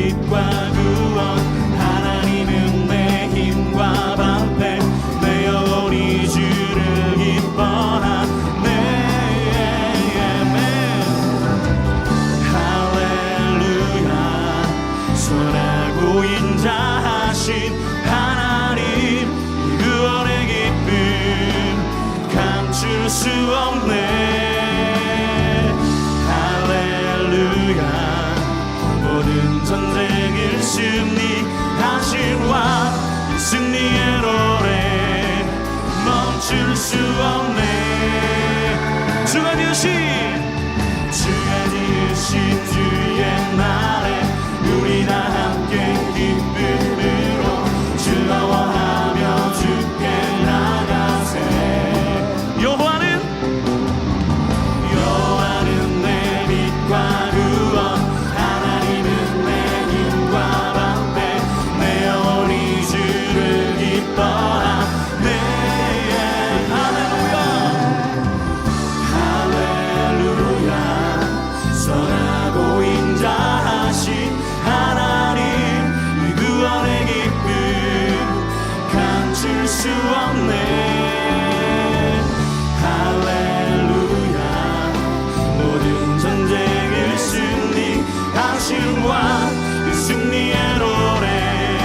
빛과 구원 하나님은 내 힘과 방패 내 영혼이 주를 기뻐하네 할렐루야 선하고 인자하신 하나님 구원의 기쁨 감출 수 없네 모든 전쟁을 승리하신 왕 승리의 노래 멈출 수 없네 주가 지으신 주의 날에 우리 다 함께 기쁨으로 즐거워하며 주께 나가세 여호와는 내 빛과 구원 수 없네 할렐루야 모든 전쟁을 승리하신 왕 그 승리의 노래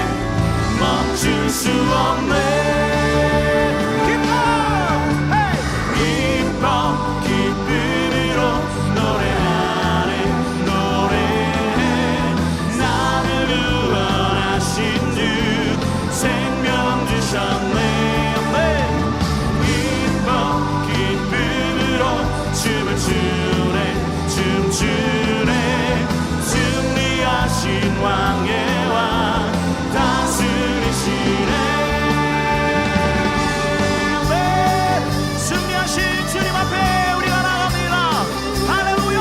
멈출 수 없네 기뻐 기쁨으로 노래하네 노래해 나를 구원하신 주 생명 주셨네 춤추네 승리하신 왕의 왕 다스리시네 승리하신 주님 앞에 우리가 나갑니다 할렐루야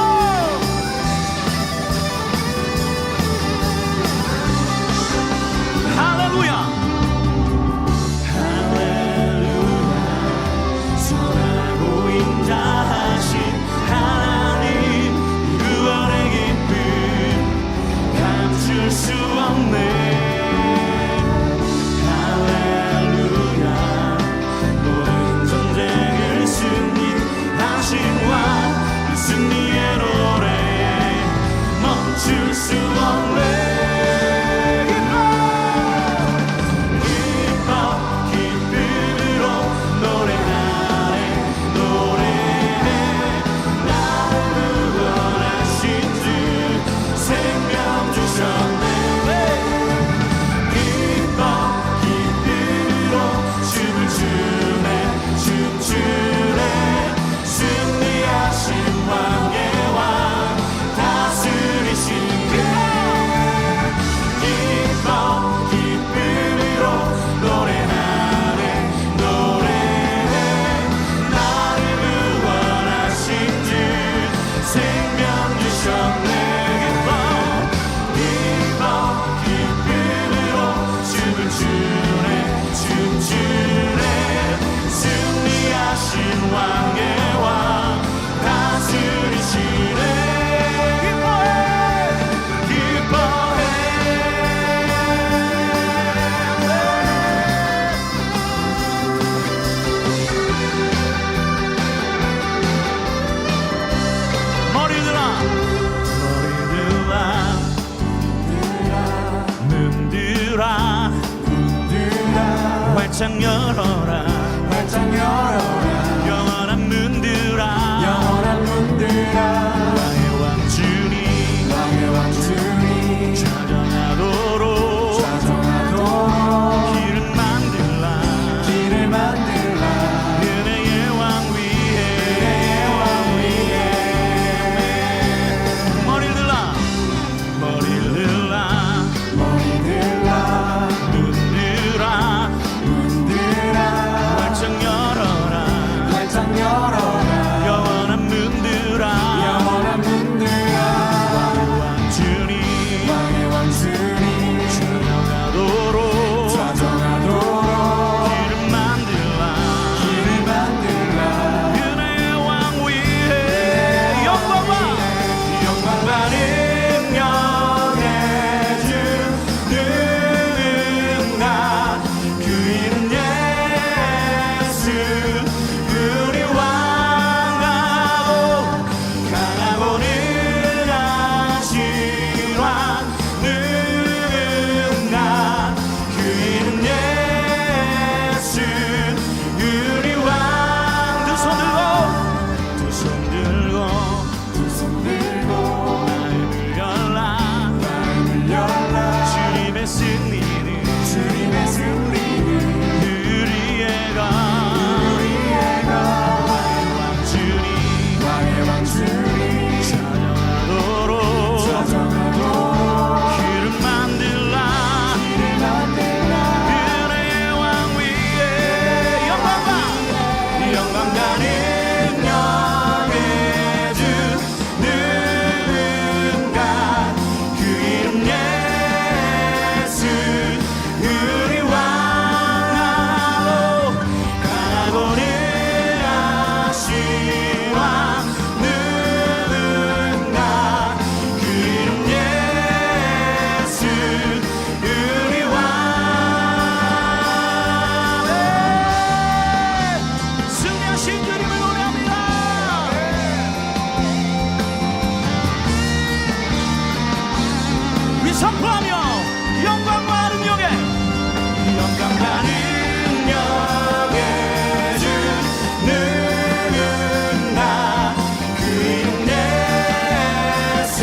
할렐루야 할렐루야 선하고 인자하신 하나님 구원의 기쁨 감출 수 없네 할렐루야 모든 전쟁을 승리하신 왕 그 승리의 노래 멈출 수 없네 왕의 왕 다스리시네 기뻐해 기뻐해 머리 들어 눈 들어 활짝 열어라 활짝 열어라 영원한 문들아 왕의 왕 주님 찬양하도록 길을 만들라 은혜의 왕 위에 머리를 들라 눈 들어 활짝 열어라 찬송하며 영광과 능력에 영광과 능력에 주 누군 나 그 이름 예수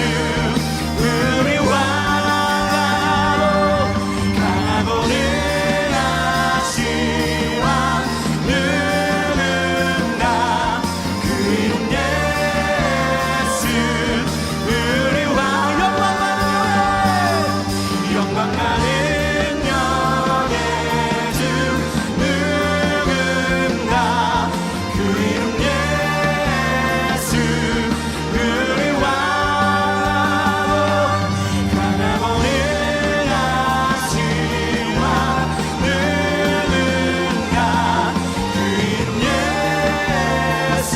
우리 왕하고 강하고 능하신 왕 누군 나 그 이름 예수 우리 왕 영광과 능력에 주 누군 나 그 이름 예수 우리 왕하고 강하고 능하신 왕 누군 나 그 이름 예수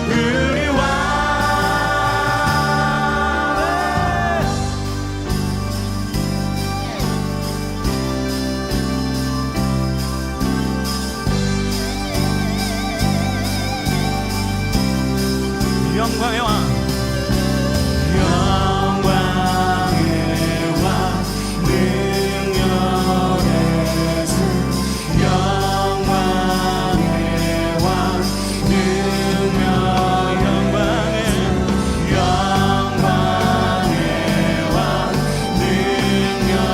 우리 왕 영광의 왕 영광의 왕 능력의 주 영광의 왕 능력 영광의 왕 능력의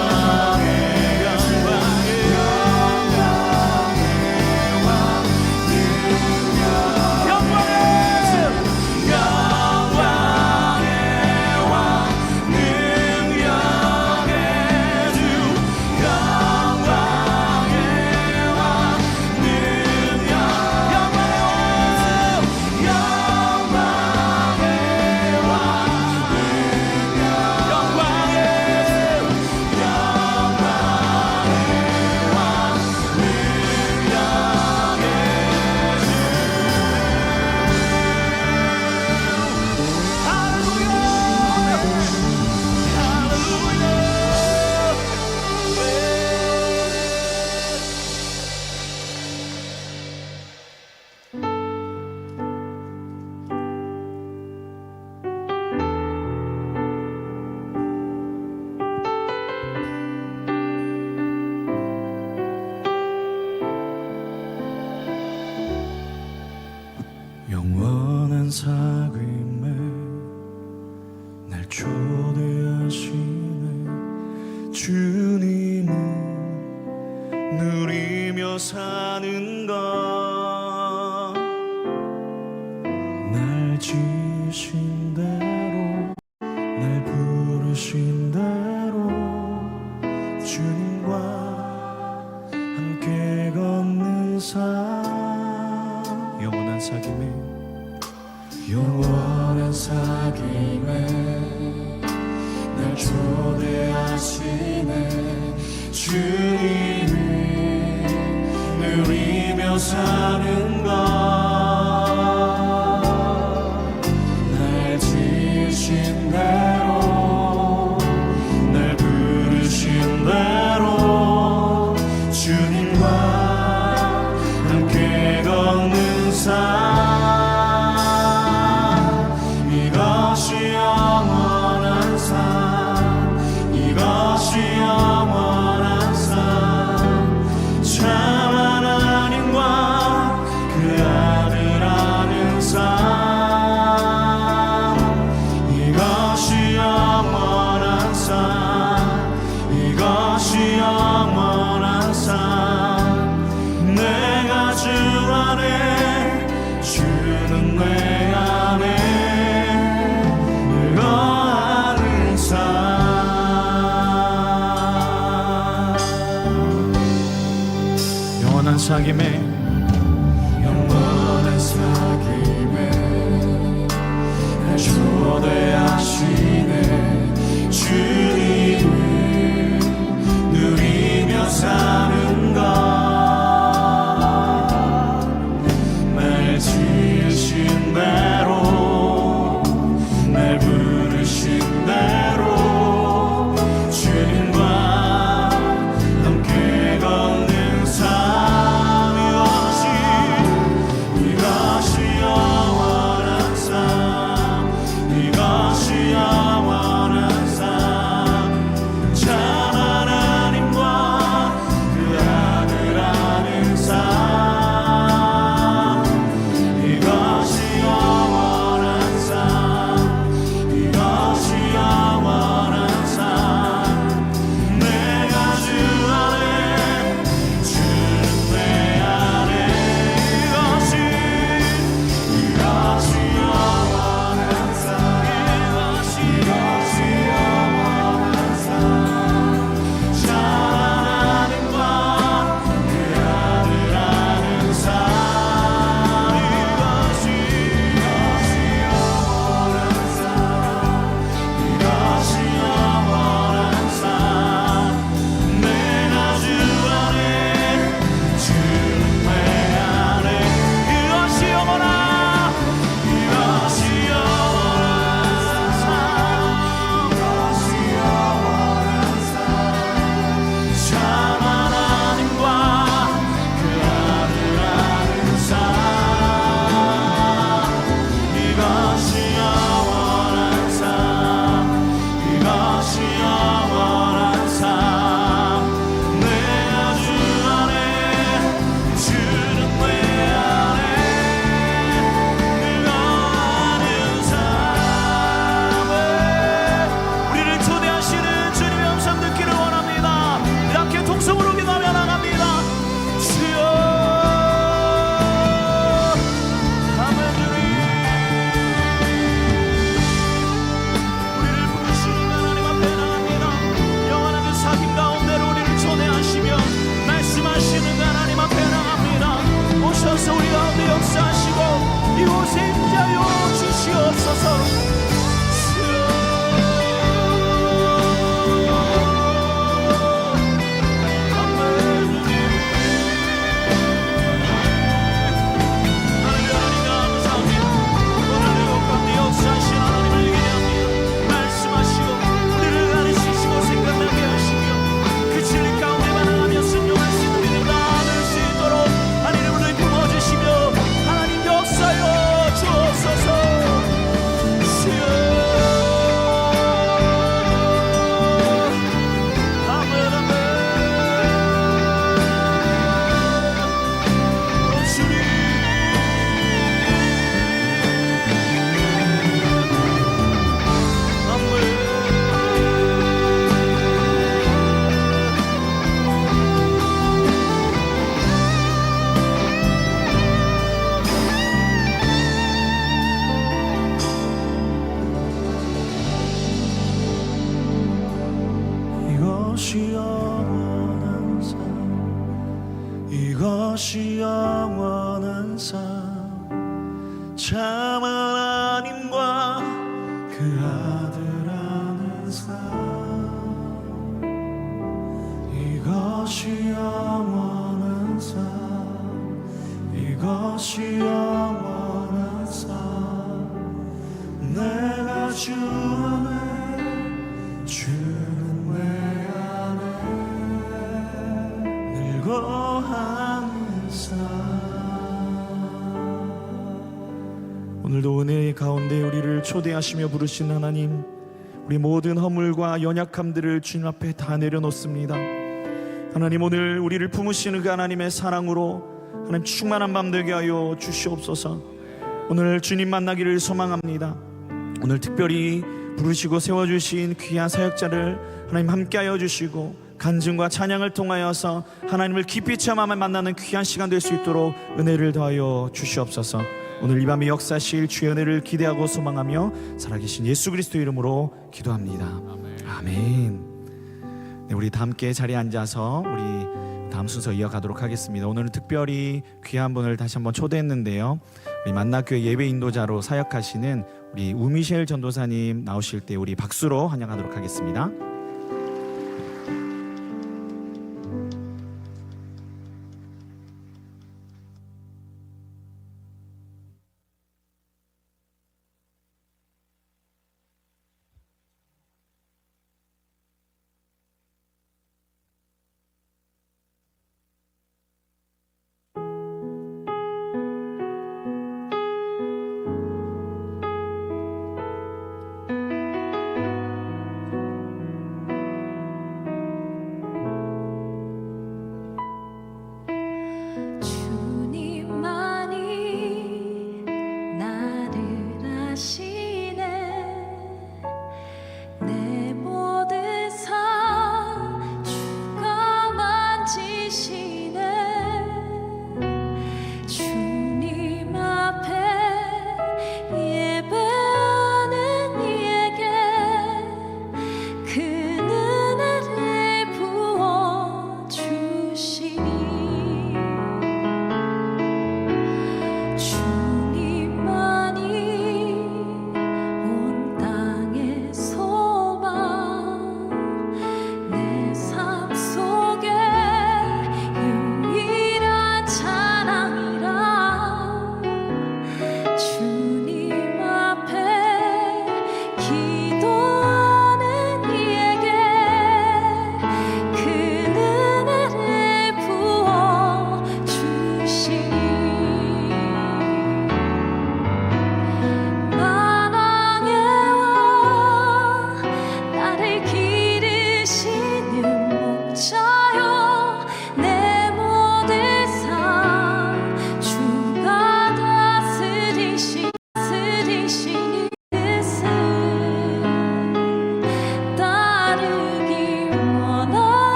영원한 사귐에 날 초대하시네 주님을 누리며 사는 것 날 지으신 대로 날 부르신 대로 주님과 함께 걷는 삶 영원한 사귐에 날 초대하시네 주님을 누리며 사는 것 날 지으신 대로 날 부르신 대로 주님과 함께 걷는 삶 사귐에 영원한 사귐에 날 초대하시네 주님을 누리며 사는 것 날 지으신 대로 날 부르신 대로 주님과 함께 걷는 삶 이것이 영원한 삶, 이것이 영원한 삶, 참 하나님과 그 아들 아는 삶, 이것이 영원한 삶, 이것이 영원한 삶. 내가 주 안에, 주는 내 안에 늙어가는 삶. 오늘도 은혜의 가운데 우리를 초대하시며 부르신 하나님, 우리 모든 허물과 연약함들을 주님 앞에 다 내려놓습니다. 하나님, 오늘 우리를 품으시는 그 하나님의 사랑으로 하나님 충만한 밤 되게 하여 주시옵소서. 오늘 주님 만나기를 소망합니다. 오늘 특별히 부르시고 세워주신 귀한 사역자를 하나님 함께하여 주시고 간증과 찬양을 통하여서 하나님을 깊이 체험하며 만나는 귀한 시간 될 수 있도록 은혜를 더하여 주시옵소서. 오늘 이 밤에 역사실 주의 은혜를 기대하고 소망하며 살아계신 예수 그리스도 이름으로 기도합니다. 아멘. 네, 우리 다 함께 자리에 앉아서 우리 다음 순서 이어가도록 하겠습니다. 오늘은 특별히 귀한 분을 다시 한번 초대했는데요, 우리 만나교회 예배 인도자로 사역하시는 우리 우미셸 전도사님 나오실 때 우리 박수로 환영하도록 하겠습니다.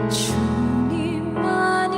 주님만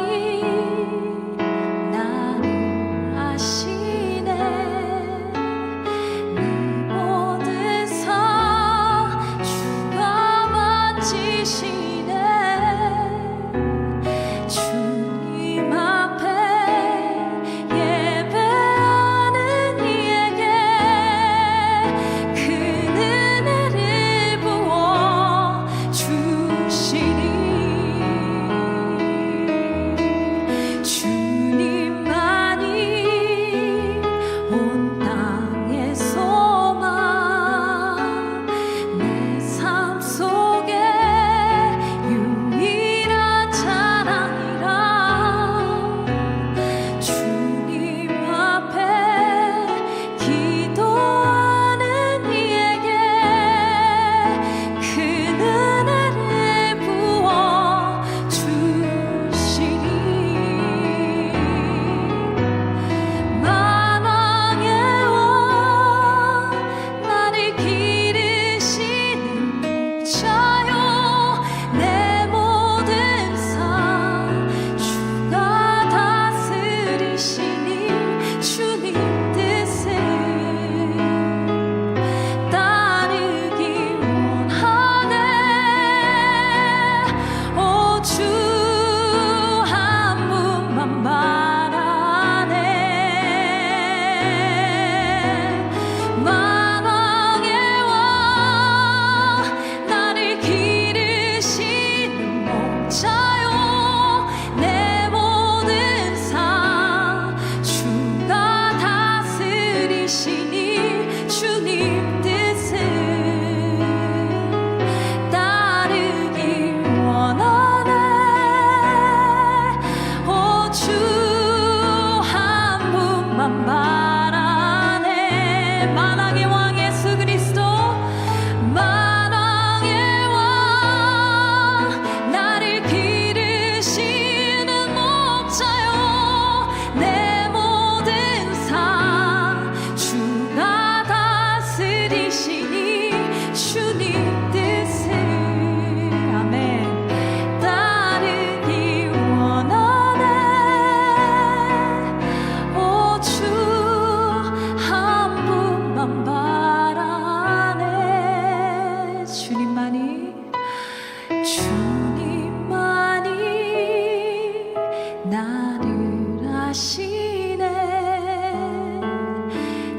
나를 아시네.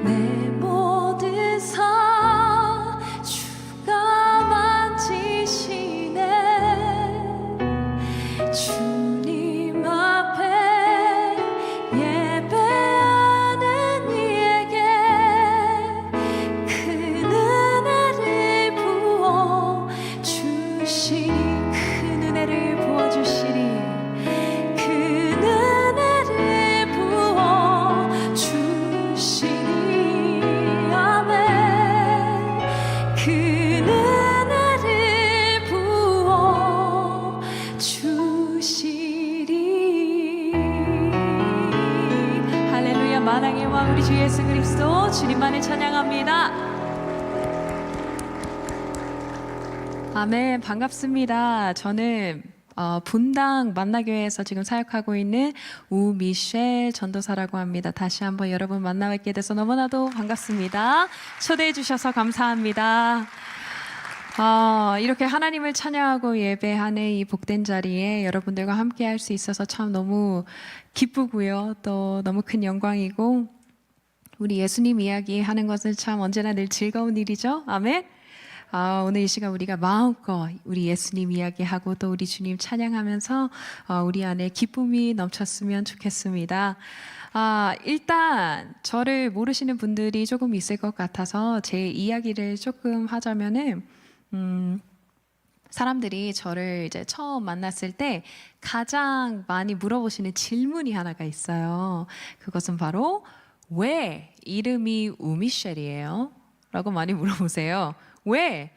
내 모든 삶 주가 만지시네. 주님 앞에 예배하는 이에게 그 은혜를 부어 주시리. 그 은혜를 부어 주시리. 그 은혜를 부어 주시리. 아멘. 그 은혜를 부어 주시리. 할렐루야. 만왕의 왕 우리 주 예수 그리스도 주님만을 찬양합니다. 아멘. 반갑습니다. 저는 분당 만나교회에서 지금 사역하고 있는 우미셸 전도사라고 합니다. 다시 한번 여러분 만나뵙게 돼서 너무나도 반갑습니다. 초대해 주셔서 감사합니다. 이렇게 하나님을 찬양하고 예배하는 이 복된 자리에 여러분들과 함께 할 수 있어서 참 너무 기쁘고요. 또 너무 큰 영광이고, 우리 예수님 이야기 하는 것은 참 언제나 늘 즐거운 일이죠. 아멘. 오늘 이 시간 우리가 마음껏 우리 예수님 이야기하고 또 우리 주님 찬양하면서 우리 안에 기쁨이 넘쳤으면 좋겠습니다. 일단 저를 모르시는 분들이 조금 있을 것 같아서 제 이야기를 조금 하자면은, 사람들이 저를 이제 처음 만났을 때 가장 많이 물어보시는 질문이 하나가 있어요. 그것은 바로 왜 이름이 우미셸이에요? 라고 많이 물어보세요. 왜?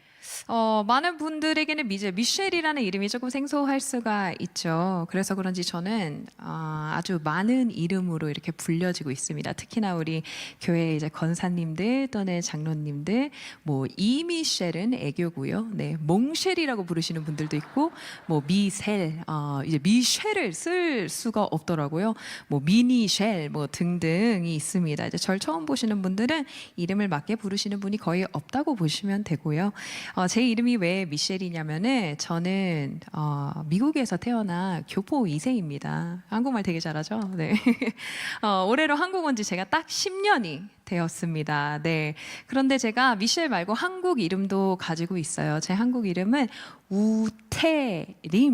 많은 분들에게는 이제 미셸이라는 이름이 조금 생소할 수가 있죠. 그래서 그런지 저는 아주 많은 이름으로 이렇게 불려지고 있습니다. 특히나 우리 교회 이제 권사님들 또는 장로님들, 뭐 이미셸은 애교고요. 네, 몽셸이라고 부르시는 분들도 있고, 뭐 미셀, 이제 미셸을 쓸 수가 없더라고요. 뭐 미니셸, 뭐 등등이 있습니다. 이제 절 처음 보시는 분들은 이름을 맞게 부르시는 분이 거의 없다고 보시면 되고요. 제 이름이 왜 미셸이냐면은 저는 미국에서 태어나 교포 2세입니다. 한국말 되게 잘하죠? 네. 올해로 한국 온 지 제가 딱 10년이 되었습니다. 네. 그런데 제가 미셸 말고 한국 이름도 가지고 있어요. 제 한국 이름은 우태림입니다.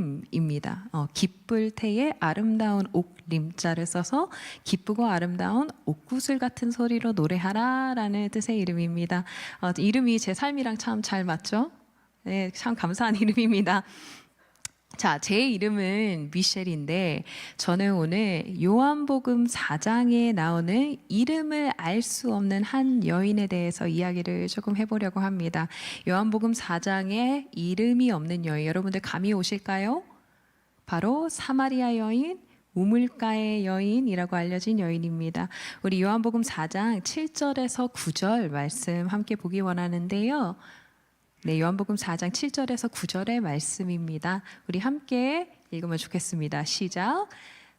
기쁠 태에 아름다운 옥림자를 써서 기쁘고 아름다운 옥구슬 같은 소리로 노래하라라는 뜻의 이름입니다. 이름이 제 삶이랑 참 잘 맞죠? 네, 참 감사한 이름입니다. 자, 제 이름은 미셸인데 저는 오늘 요한복음 4장에 나오는 이름을 알 수 없는 한 여인에 대해서 이야기를 조금 해보려고 합니다. 요한복음 4장에 이름이 없는 여인, 여러분들 감이 오실까요? 바로 사마리아 여인, 우물가의 여인이라고 알려진 여인입니다. 우리 요한복음 4장 7절에서 9절 말씀 함께 보기 원하는데요. 네, 요한복음 4장 7절에서 9절의 말씀입니다. 우리 함께 읽으면 좋겠습니다. 시작.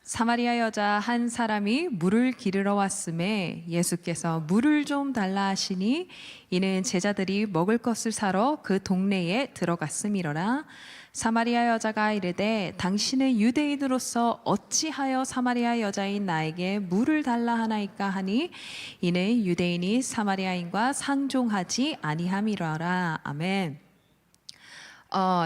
사마리아 여자 한 사람이 물을 기르러 왔음에 예수께서 물을 좀 달라 하시니 이는 제자들이 먹을 것을 사러 그 동네에 들어갔음이로라. 사마리아 여자가 이르되 당신은 유대인으로서 어찌하여 사마리아 여자인 나에게 물을 달라 하나이까 하니 이는 유대인이 사마리아인과 상종하지 아니함이로라. 아멘.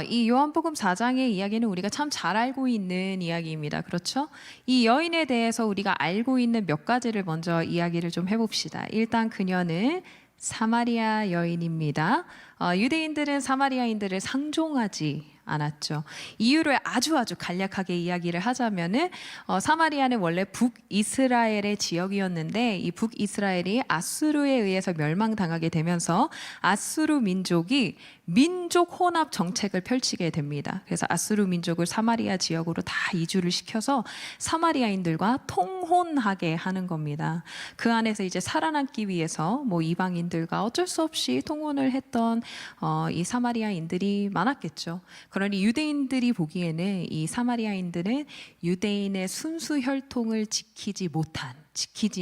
이 요한복음 4장의 이야기는 우리가 참 잘 알고 있는 이야기입니다. 그렇죠? 이 여인에 대해서 우리가 알고 있는 몇 가지를 먼저 이야기를 좀 해봅시다. 일단 그녀는 사마리아 여인입니다. 유대인들은 사마리아인들을 상종하지 않았죠. 이유를 아주 간략하게 이야기를 하자면은 사마리아는 원래 북이스라엘의 지역이었는데 이 북이스라엘이 아수르에 의해서 멸망당하게 되면서 아수르 민족이 민족 혼합 정책을 펼치게 됩니다. 그래서 아수르 민족을 사마리아 지역으로 다 이주를 시켜서 사마리아인들과 통혼하게 하는 겁니다. 그 안에서 이제 살아남기 위해서 뭐 이방인들과 어쩔 수 없이 통혼을 했던 이 사마리아인들이 많았겠죠. 그러니 유대인들이 보기에는 이 사마리아인들은 유대인의 순수 혈통을 지키지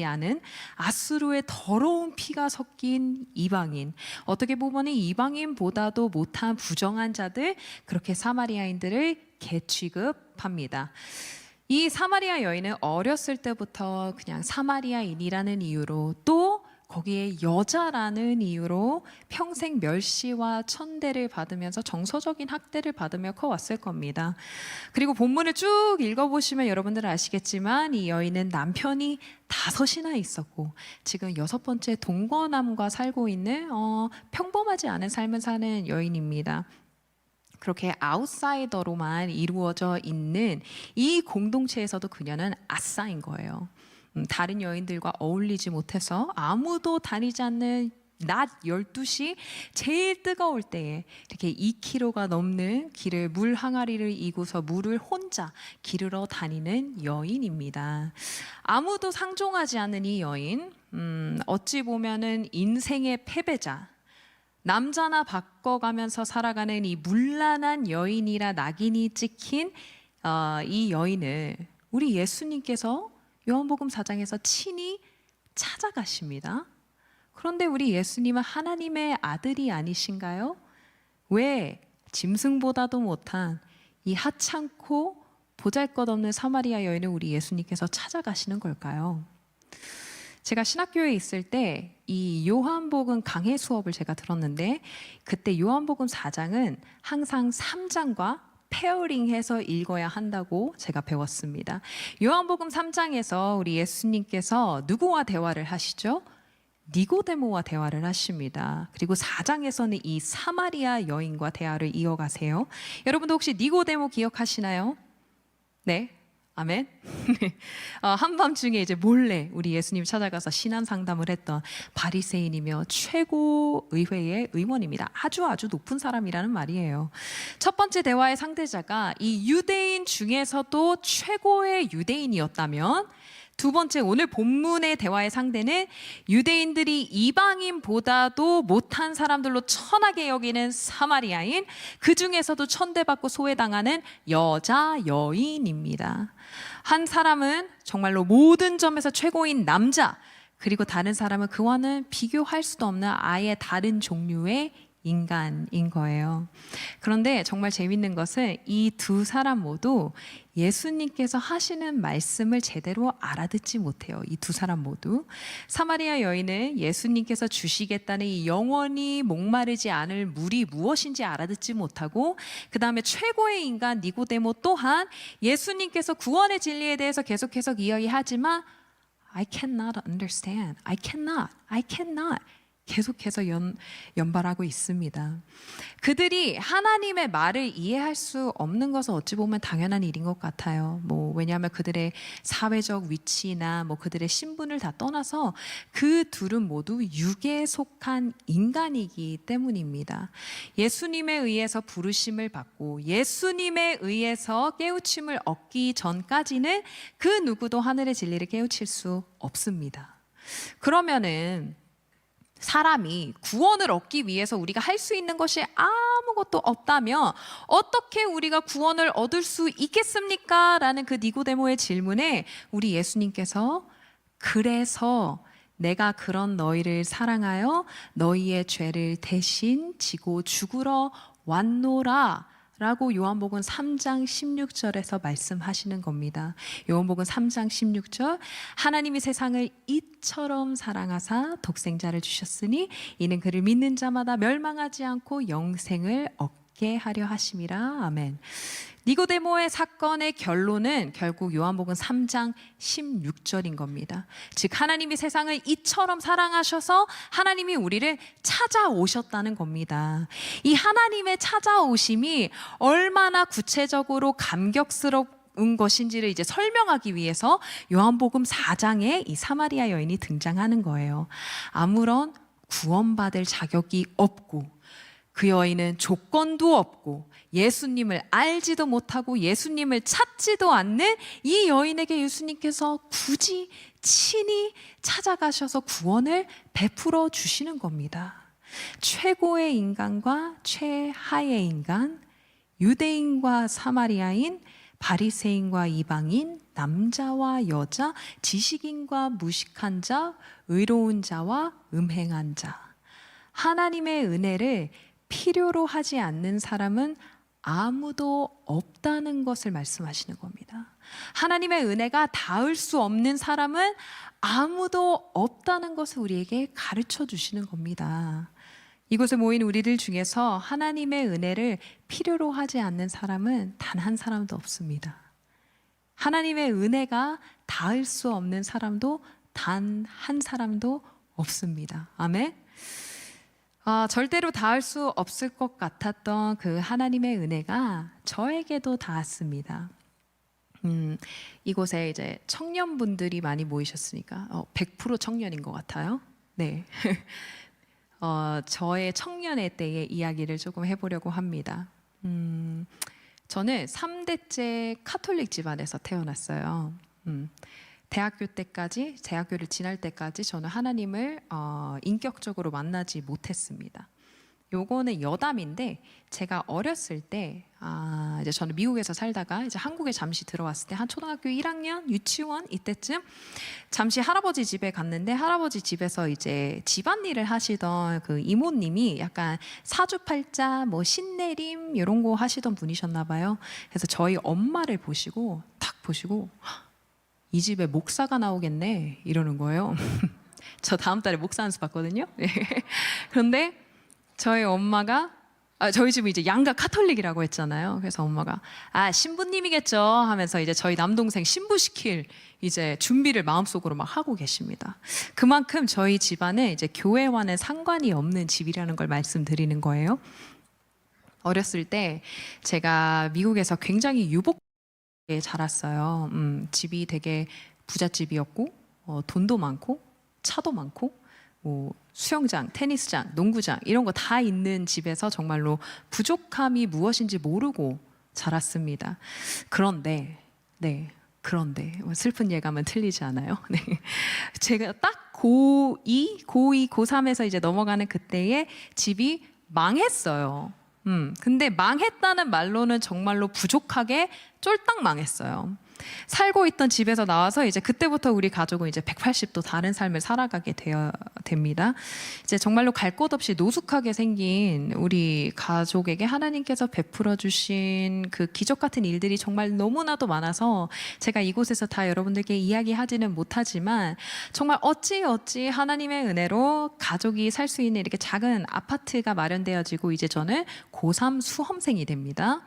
않은 아수르의 더러운 피가 섞인 이방인, 어떻게 보면 이방인보다도 못한 부정한 자들, 그렇게 사마리아인들을 개취급합니다. 이 사마리아 여인은 어렸을 때부터 그냥 사마리아인이라는 이유로 또 거기에 여자라는 이유로 평생 멸시와 천대를 받으면서 정서적인 학대를 받으며 커왔을 겁니다. 그리고 본문을 쭉 읽어보시면 여러분들은 아시겠지만 이 여인은 남편이 5이나 있었고 지금 6번째 동거남과 살고 있는 평범하지 않은 삶을 사는 여인입니다. 그렇게 아웃사이더로만 이루어져 있는 이 공동체에서도 그녀는 아싸인 거예요. 다른 여인들과 어울리지 못해서 아무도 다니지 않는 낮 12시 제일 뜨거울 때에 이렇게 2km가 넘는 길을 물 항아리를 이고서 물을 혼자 기르러 다니는 여인입니다. 아무도 상종하지 않는 이 여인, 어찌 보면은 인생의 패배자, 남자나 바꿔가면서 살아가는 이 문란한 여인이라 낙인이 찍힌 이 여인을 우리 예수님께서 요한복음 4장에서 친히 찾아가십니다. 그런데 우리 예수님은 하나님의 아들이 아니신가요? 왜 짐승보다도 못한 이 하찮고 보잘것없는 사마리아 여인을 우리 예수님께서 찾아가시는 걸까요? 제가 신학교에 있을 때 이 요한복음 강해 수업을 제가 들었는데 그때 요한복음 4장은 항상 3장과 페어링해서 읽어야 한다고 제가 배웠습니다. 요한복음 3장에서 우리 예수님께서 누구와 대화를 하시죠? 니고데모와 대화를 하십니다. 그리고 4장에서는 이 사마리아 여인과 대화를 이어가세요. 여러분도 혹시 니고데모 기억하시나요? 네. 아멘. 한밤중에 이제 몰래 우리 예수님 찾아가서 신앙 상담을 했던 바리새인이며 최고 의회의 의원입니다. 아주 높은 사람이라는 말이에요. 첫 번째 대화의 상대자가 이 유대인 중에서도 최고의 유대인이었다면 두 번째 오늘 본문의 대화의 상대는 유대인들이 이방인보다도 못한 사람들로 천하게 여기는 사마리아인, 그 중에서도 천대받고 소외당하는 여인입니다. 한 사람은 정말로 모든 점에서 최고인 남자, 그리고 다른 사람은 그와는 비교할 수도 없는 아예 다른 종류의 인간인 거예요. 그런데 정말 재밌는 것은 이 두 사람 모두 예수님께서 하시는 말씀을 제대로 알아듣지 못해요. 이 두 사람 모두. 사마리아 여인은 예수님께서 주시겠다는 이 영원히 목마르지 않을 물이 무엇인지 알아듣지 못하고, 그 다음에 최고의 인간 니고데모 또한 예수님께서 구원의 진리에 대해서 계속해서 이야기하지만 I cannot understand. I cannot. 계속해서 연발하고 있습니다. 그들이 하나님의 말을 이해할 수 없는 것은 어찌 보면 당연한 일인 것 같아요. 왜냐하면 그들의 사회적 위치나 그들의 신분을 다 떠나서 그 둘은 모두 육에 속한 인간이기 때문입니다. 예수님에 의해서 부르심을 받고 예수님에 의해서 깨우침을 얻기 전까지는 그 누구도 하늘의 진리를 깨우칠 수 없습니다. 그러면은 사람이 구원을 얻기 위해서 우리가 할 수 있는 것이 아무것도 없다면 어떻게 우리가 구원을 얻을 수 있겠습니까? 라는 그 니고데모의 질문에 우리 예수님께서 그래서 내가 그런 너희를 사랑하여 너희의 죄를 대신 지고 죽으러 왔노라 라고 요한복음 3장 16절에서 말씀하시는 겁니다. 요한복음 3장 16절, 하나님이 세상을 이처럼 사랑하사 독생자를 주셨으니 이는 그를 믿는 자마다 멸망하지 않고 영생을 얻게 하려 하심이라. 아멘. 니고데모의 사건의 결론은 결국 요한복음 3장 16절인 겁니다. 즉 하나님이 세상을 이처럼 사랑하셔서 하나님이 우리를 찾아오셨다는 겁니다. 이 하나님의 찾아오심이 얼마나 구체적으로 감격스러운 것인지를 이제 설명하기 위해서 요한복음 4장에 이 사마리아 여인이 등장하는 거예요. 아무런 구원받을 자격이 없고 그 여인은 조건도 없고 예수님을 알지도 못하고 예수님을 찾지도 않는 이 여인에게 예수님께서 굳이 친히 찾아가셔서 구원을 베풀어 주시는 겁니다. 최고의 인간과 최하의 인간, 유대인과 사마리아인, 바리새인과 이방인, 남자와 여자, 지식인과 무식한 자, 의로운 자와 음행한 자, 하나님의 은혜를 필요로 하지 않는 사람은 아무도 없다는 것을 말씀하시는 겁니다. 하나님의 은혜가 닿을 수 없는 사람은 아무도 없다는 것을 우리에게 가르쳐 주시는 겁니다. 이곳에 모인 우리들 중에서 하나님의 은혜를 필요로 하지 않는 사람은 단 한 사람도 없습니다. 하나님의 은혜가 닿을 수 없는 사람도 단 한 사람도 없습니다. 아멘. 절대로 닿을 수 없을 것 같았던 그 하나님의 은혜가 저에게도 닿았습니다. 이곳에 이제 청년분들이 많이 모이셨으니까 100% 청년인 것 같아요. 네. 저의 청년의 때의 이야기를 조금 해보려고 합니다. 저는 3대째 카톨릭 집안에서 태어났어요. 대학교를 지날 때까지 저는 하나님을 인격적으로 만나지 못했습니다. 요거는 여담인데, 제가 어렸을 때 이제 저는 미국에서 살다가 이제 한국에 잠시 들어왔을 때 한 초등학교 1학년, 유치원 이때쯤 잠시 할아버지 집에 갔는데, 할아버지 집에서 이제 집안일을 하시던 그 이모님이 약간 사주팔자, 뭐 신내림 이런 거 하시던 분이셨나 봐요. 그래서 저희 엄마를 보시고 딱 보시고 이 집에 목사가 나오겠네 이러는 거예요. 저 다음 달에 목사 안수 받거든요. 그런데 저희 엄마가 저희 집은 이제 양가 카톨릭이라고 했잖아요. 그래서 엄마가 신부님이겠죠 하면서 이제 저희 남동생 신부시킬 이제 준비를 마음속으로 막 하고 계십니다. 그만큼 저희 집안은 이제 교회와는 상관이 없는 집이라는 걸 말씀드리는 거예요. 어렸을 때 제가 미국에서 굉장히 유복하게 자랐어요. 집이 되게 부잣집이었고 돈도 많고 차도 많고 뭐 수영장, 테니스장, 농구장 이런 거 다 있는 집에서 정말로 부족함이 무엇인지 모르고 자랐습니다. 그런데 슬픈 예감은 틀리지 않아요. 네. 제가 딱 고2, 고3에서 이제 넘어가는 그때에 집이 망했어요. 근데 망했다는 말로는 정말로 부족하게 쫄딱 망했어요. 살고 있던 집에서 나와서 이제 그때부터 우리 가족은 이제 180도 다른 삶을 살아가게 됩니다. 이제 정말로 갈 곳 없이 노숙하게 생긴 우리 가족에게 하나님께서 베풀어 주신 그 기적 같은 일들이 정말 너무나도 많아서 제가 이곳에서 다 여러분들께 이야기하지는 못하지만, 정말 어찌 하나님의 은혜로 가족이 살 수 있는 이렇게 작은 아파트가 마련되어지고 이제 저는 고3 수험생이 됩니다.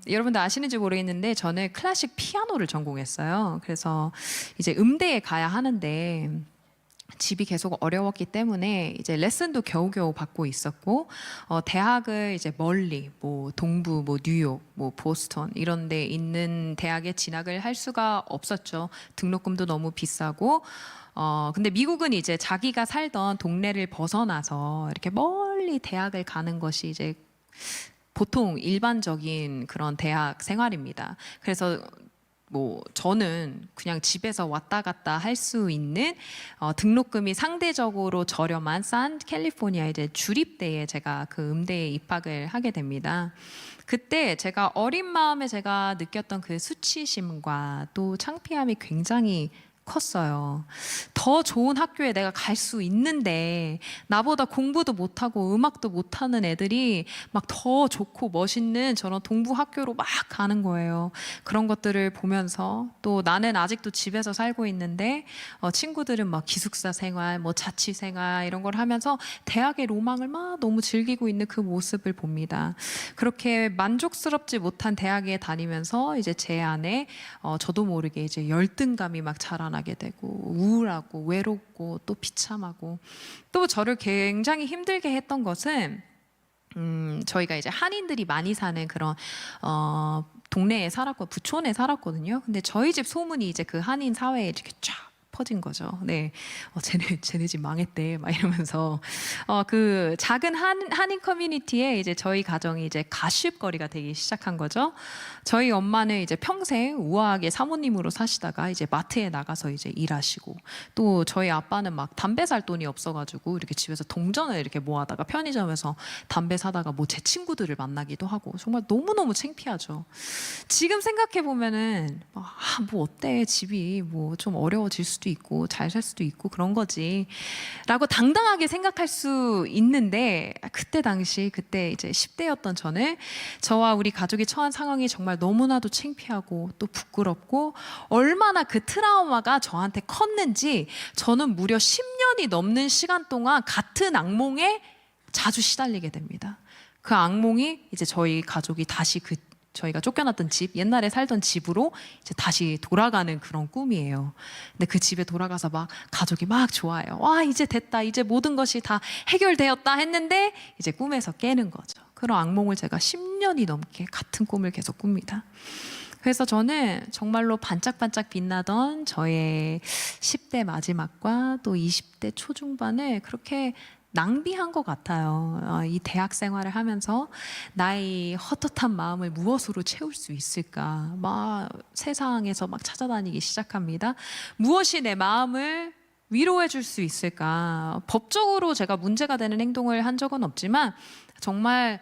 여러분들 아시는지 모르겠는데 저는 클래식 피아노를 전공했어요. 그래서 이제 음대에 가야 하는데 집이 계속 어려웠기 때문에 이제 레슨도 겨우겨우 받고 있었고, 대학을 이제 멀리 뭐 동부, 뭐 뉴욕, 뭐 보스턴 이런 데 있는 대학에 진학을 할 수가 없었죠. 등록금도 너무 비싸고. 근데 미국은 이제 자기가 살던 동네를 벗어나서 이렇게 멀리 대학을 가는 것이 이제 보통 일반적인 그런 대학 생활입니다. 그래서 뭐 저는 그냥 집에서 왔다 갔다 할 수 있는 등록금이 상대적으로 저렴한 산 캘리포니아 이제 주립대에 제가 그 음대에 입학을 하게 됩니다. 그때 제가 어린 마음에 제가 느꼈던 그 수치심과 또 창피함이 굉장히 컸어요. 더 좋은 학교에 내가 갈 수 있는데 나보다 공부도 못하고 음악도 못하는 애들이 막 더 좋고 멋있는 저런 동부 학교로 막 가는 거예요. 그런 것들을 보면서 또 나는 아직도 집에서 살고 있는데 친구들은 막 기숙사 생활, 뭐 자취 생활 이런 걸 하면서 대학의 로망을 막 너무 즐기고 있는 그 모습을 봅니다. 그렇게 만족스럽지 못한 대학에 다니면서 이제 제 안에 저도 모르게 이제 열등감이 막 자라나게 되고 우울하고 외롭고 또 비참하고, 또 저를 굉장히 힘들게 했던 것은 저희가 이제 한인들이 많이 사는 그런 동네에 살았고 부촌에 살았거든요. 근데 저희 집 소문이 이제 그 한인 사회에 이렇게 쫙 퍼진 거죠. 네, 쟤네 집 망했대, 막 이러면서 그 작은 한인 커뮤니티에 이제 저희 가정이 이제 가십거리가 되기 시작한 거죠. 저희 엄마는 이제 평생 우아하게 사모님으로 사시다가 이제 마트에 나가서 이제 일하시고, 또 저희 아빠는 막 담배 살 돈이 없어가지고 이렇게 집에서 동전을 이렇게 모아다가 편의점에서 담배 사다가 뭐 제 친구들을 만나기도 하고, 정말 너무너무 창피하죠. 지금 생각해 보면은 뭐 어때, 집이 뭐 좀 어려워질 수도 수도 있고 잘 살 수도 있고 그런 거지 라고 당당하게 생각할 수 있는데, 그때 이제 10대였던 저와 우리 가족이 처한 상황이 정말 너무나도 창피하고 또 부끄럽고, 얼마나 그 트라우마가 저한테 컸는지 저는 무려 10년이 넘는 시간 동안 같은 악몽에 자주 시달리게 됩니다. 그 악몽이 이제 저희 가족이 다시 저희가 쫓겨났던 집, 옛날에 살던 집으로 이제 다시 돌아가는 그런 꿈이에요. 근데 그 집에 돌아가서 막 가족이 막 좋아해요. 와, 이제 됐다. 이제 모든 것이 다 해결되었다 했는데 이제 꿈에서 깨는 거죠. 그런 악몽을 제가 10년이 넘게 같은 꿈을 계속 꿉니다. 그래서 저는 정말로 반짝반짝 빛나던 저의 10대 마지막과 또 20대 초중반을 그렇게 낭비한 것 같아요. 이 대학 생활을 하면서 나의 헛헛한 마음을 무엇으로 채울 수 있을까? 막 세상에서 막 찾아다니기 시작합니다. 무엇이 내 마음을 위로해 줄 수 있을까? 법적으로 제가 문제가 되는 행동을 한 적은 없지만 정말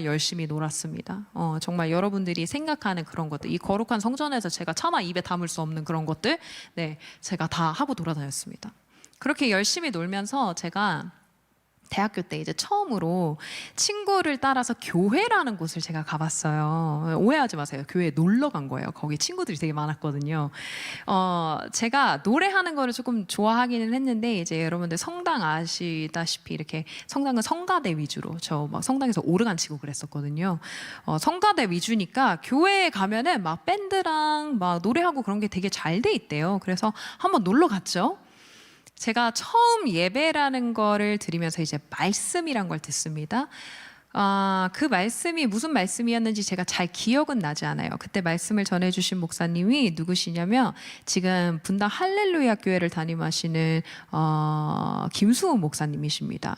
열심히 놀았습니다. 정말 여러분들이 생각하는 그런 것들, 이 거룩한 성전에서 제가 차마 입에 담을 수 없는 그런 것들, 네, 제가 다 하고 돌아다녔습니다. 그렇게 열심히 놀면서 제가 대학교 때 이제 처음으로 친구를 따라서 교회라는 곳을 제가 가봤어요. 오해하지 마세요. 교회에 놀러 간 거예요. 거기 친구들이 되게 많았거든요. 제가 노래하는 거를 조금 좋아하기는 했는데, 이제 여러분들 성당 아시다시피 이렇게 성당은 성가대 위주로, 저 막 성당에서 오르간 치고 그랬었거든요. 성가대 위주니까 교회에 가면은 막 밴드랑 막 노래하고 그런 게 되게 잘 돼 있대요. 그래서 한번 놀러 갔죠. 제가 처음 예배라는 거를 드리면서 이제 말씀이란 걸 듣습니다. 그 말씀이 무슨 말씀이었는지 제가 잘 기억은 나지 않아요. 그때 말씀을 전해주신 목사님이 누구시냐면 지금 분당 할렐루야 교회를 담임하시는 김수훈 목사님이십니다.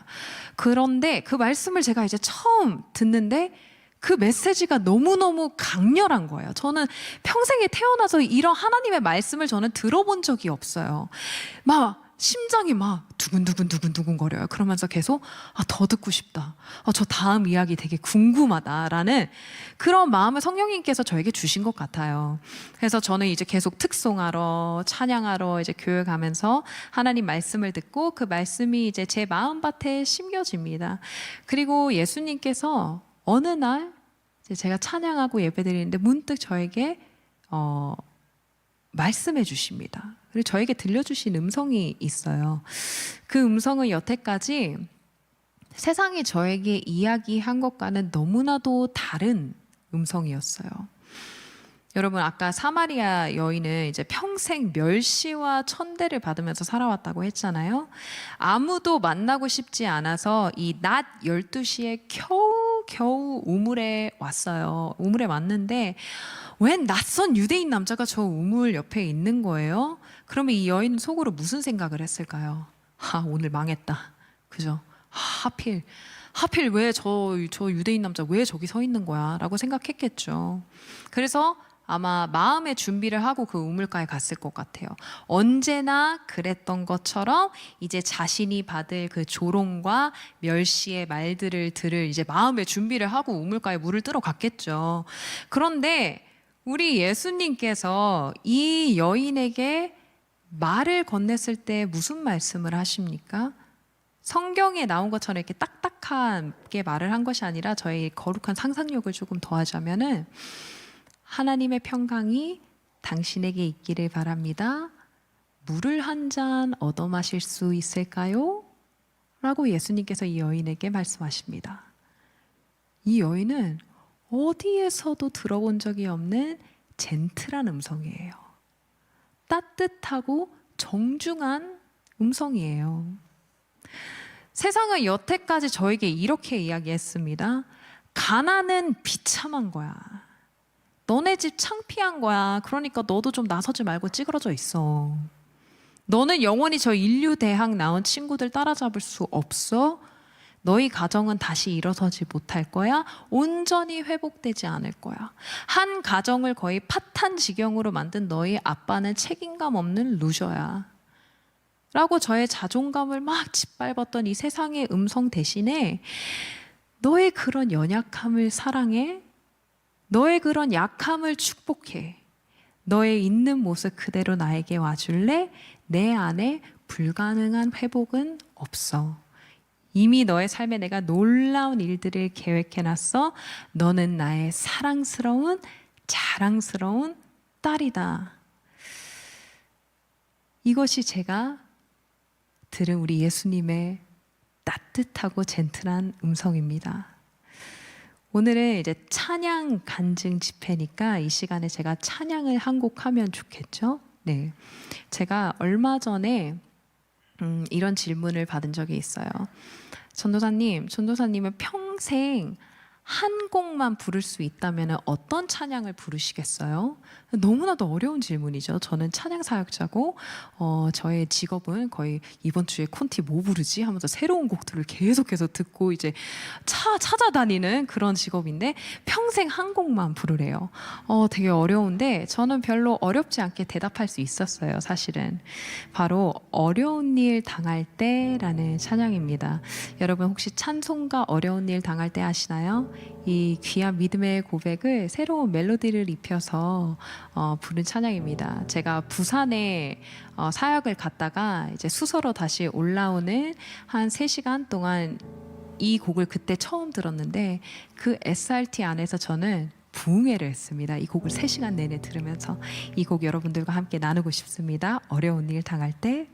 그런데 그 말씀을 제가 이제 처음 듣는데 그 메시지가 너무너무 강렬한 거예요. 저는 평생에 태어나서 이런 하나님의 말씀을 저는 들어본 적이 없어요. 막 심장이 막 두근두근 거려요. 그러면서 계속 더 듣고 싶다. 저 다음 이야기 되게 궁금하다라는 그런 마음을 성령님께서 저에게 주신 것 같아요. 그래서 저는 이제 계속 특송하러, 찬양하러 이제 교회 가면서 하나님 말씀을 듣고 그 말씀이 이제 제 마음밭에 심겨집니다. 그리고 예수님께서 어느 날 이제 제가 찬양하고 예배드리는데 문득 저에게 말씀해 주십니다. 그리고 저에게 들려주신 음성이 있어요. 그 음성은 여태까지 세상이 저에게 이야기한 것과는 너무나도 다른 음성이었어요. 여러분, 아까 사마리아 여인은 이제 평생 멸시와 천대를 받으면서 살아왔다고 했잖아요. 아무도 만나고 싶지 않아서 이 낮 12시에 겨우 우물에 왔어요. 우물에 왔는데 웬 낯선 유대인 남자가 저 우물 옆에 있는 거예요. 그러면 이 여인은 속으로 무슨 생각을 했을까요? 오늘 망했다. 그죠? 하필 왜 저 유대인 남자 왜 저기 서 있는 거야? 라고 생각했겠죠. 그래서 아마 마음의 준비를 하고 그 우물가에 갔을 것 같아요. 언제나 그랬던 것처럼 이제 자신이 받을 그 조롱과 멸시의 말들을 들을 이제 마음의 준비를 하고 우물가에 물을 뜨러 갔겠죠. 그런데 우리 예수님께서 이 여인에게 말을 건넸을 때 무슨 말씀을 하십니까? 성경에 나온 것처럼 이렇게 딱딱하게 말을 한 것이 아니라 저희 거룩한 상상력을 조금 더하자면은 하나님의 평강이 당신에게 있기를 바랍니다. 물을 한 잔 얻어 마실 수 있을까요? 라고 예수님께서 이 여인에게 말씀하십니다. 이 여인은 어디에서도 들어본 적이 없는 젠틀한 음성이에요. 따뜻하고 정중한 음성이에요. 세상은 여태까지 저에게 이렇게 이야기했습니다. 가난은 비참한 거야. 너네 집 창피한 거야. 그러니까 너도 좀 나서지 말고 찌그러져 있어. 너는 영원히 저 인류대학 나온 친구들 따라잡을 수 없어. 너희 가정은 다시 일어서지 못할 거야. 온전히 회복되지 않을 거야. 한 가정을 거의 파탄 지경으로 만든 너희 아빠는 책임감 없는 루저야. 라고 저의 자존감을 막 짓밟았던 이 세상의 음성 대신에 너의 그런 연약함을 사랑해. 너의 그런 약함을 축복해. 너의 있는 모습 그대로 나에게 와줄래? 내 안에 불가능한 회복은 없어. 이미 너의 삶에 내가 놀라운 일들을 계획해놨어. 너는 나의 사랑스러운 자랑스러운 딸이다. 이것이 제가 들은 우리 예수님의 따뜻하고 젠틀한 음성입니다. 오늘은 이제 찬양 간증 집회니까 이 시간에 제가 찬양을 한 곡 하면 좋겠죠? 네. 제가 얼마 전에 이런 질문을 받은 적이 있어요. 전도사님은 평생 한 곡만 부를 수 있다면 어떤 찬양을 부르시겠어요? 너무나도 어려운 질문이죠. 저는 찬양 사역자고 저의 직업은 거의 이번 주에 콘티 뭐 부르지 하면서 새로운 곡들을 계속해서 듣고 이제 찾아다니는 그런 직업인데 평생 한 곡만 부르래요. 되게 어려운데 저는 별로 어렵지 않게 대답할 수 있었어요. 사실은 바로 어려운 일 당할 때라는 찬양입니다. 여러분 혹시 찬송가 어려운 일 당할 때 아시나요? 이 귀한 믿음의 고백을 새로운 멜로디를 입혀서 부른 찬양입니다. 제가 부산에 사역을 갔다가 이제 수서로 다시 올라오는 한 3시간 동안 이 곡을 그때 처음 들었는데 그 SRT 안에서 저는 부흥회를 했습니다. 이 곡을 3시간 내내 들으면서 이 곡 여러분들과 함께 나누고 싶습니다. 어려운 일 당할 때.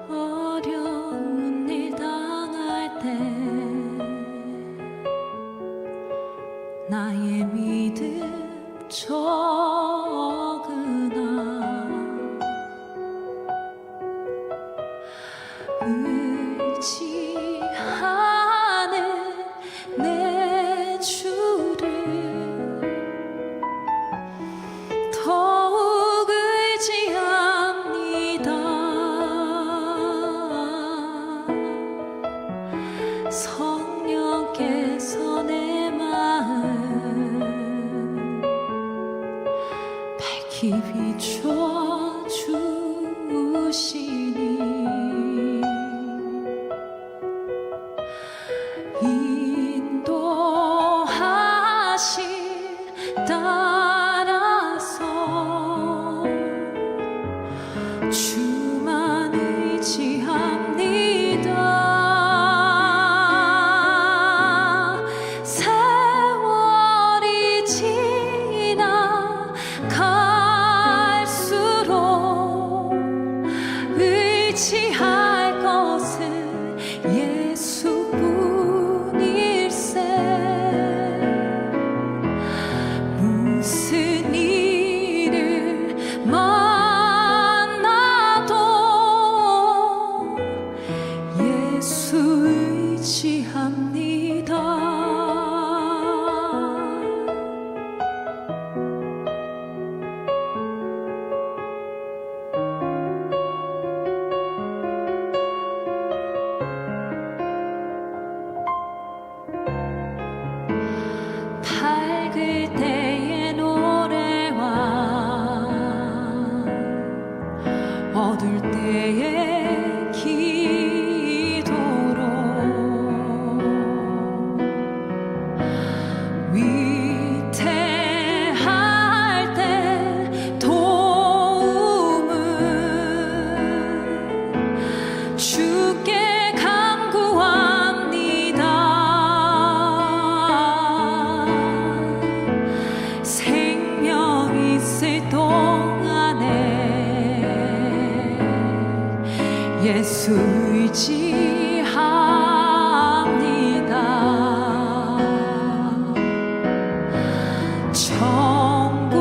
어려운 일 당할 때 나의 믿음 적으나 의지하는 내 주를 더욱 의지합니다. 성령께서 내 마음 밝히 비춰 주시니 인도하심 따라서 주만 의지합니다. 세월이 지나 갈수록 의지할 것은 예수뿐일세. 무슨 일을 만나도 예수 의지합니다. 밝을 때의 노래와 어둘 때의 기도로 위태할 때 도움을 주께 간구합니다. 생명 있을 동안에 예수 의지합니다. 천국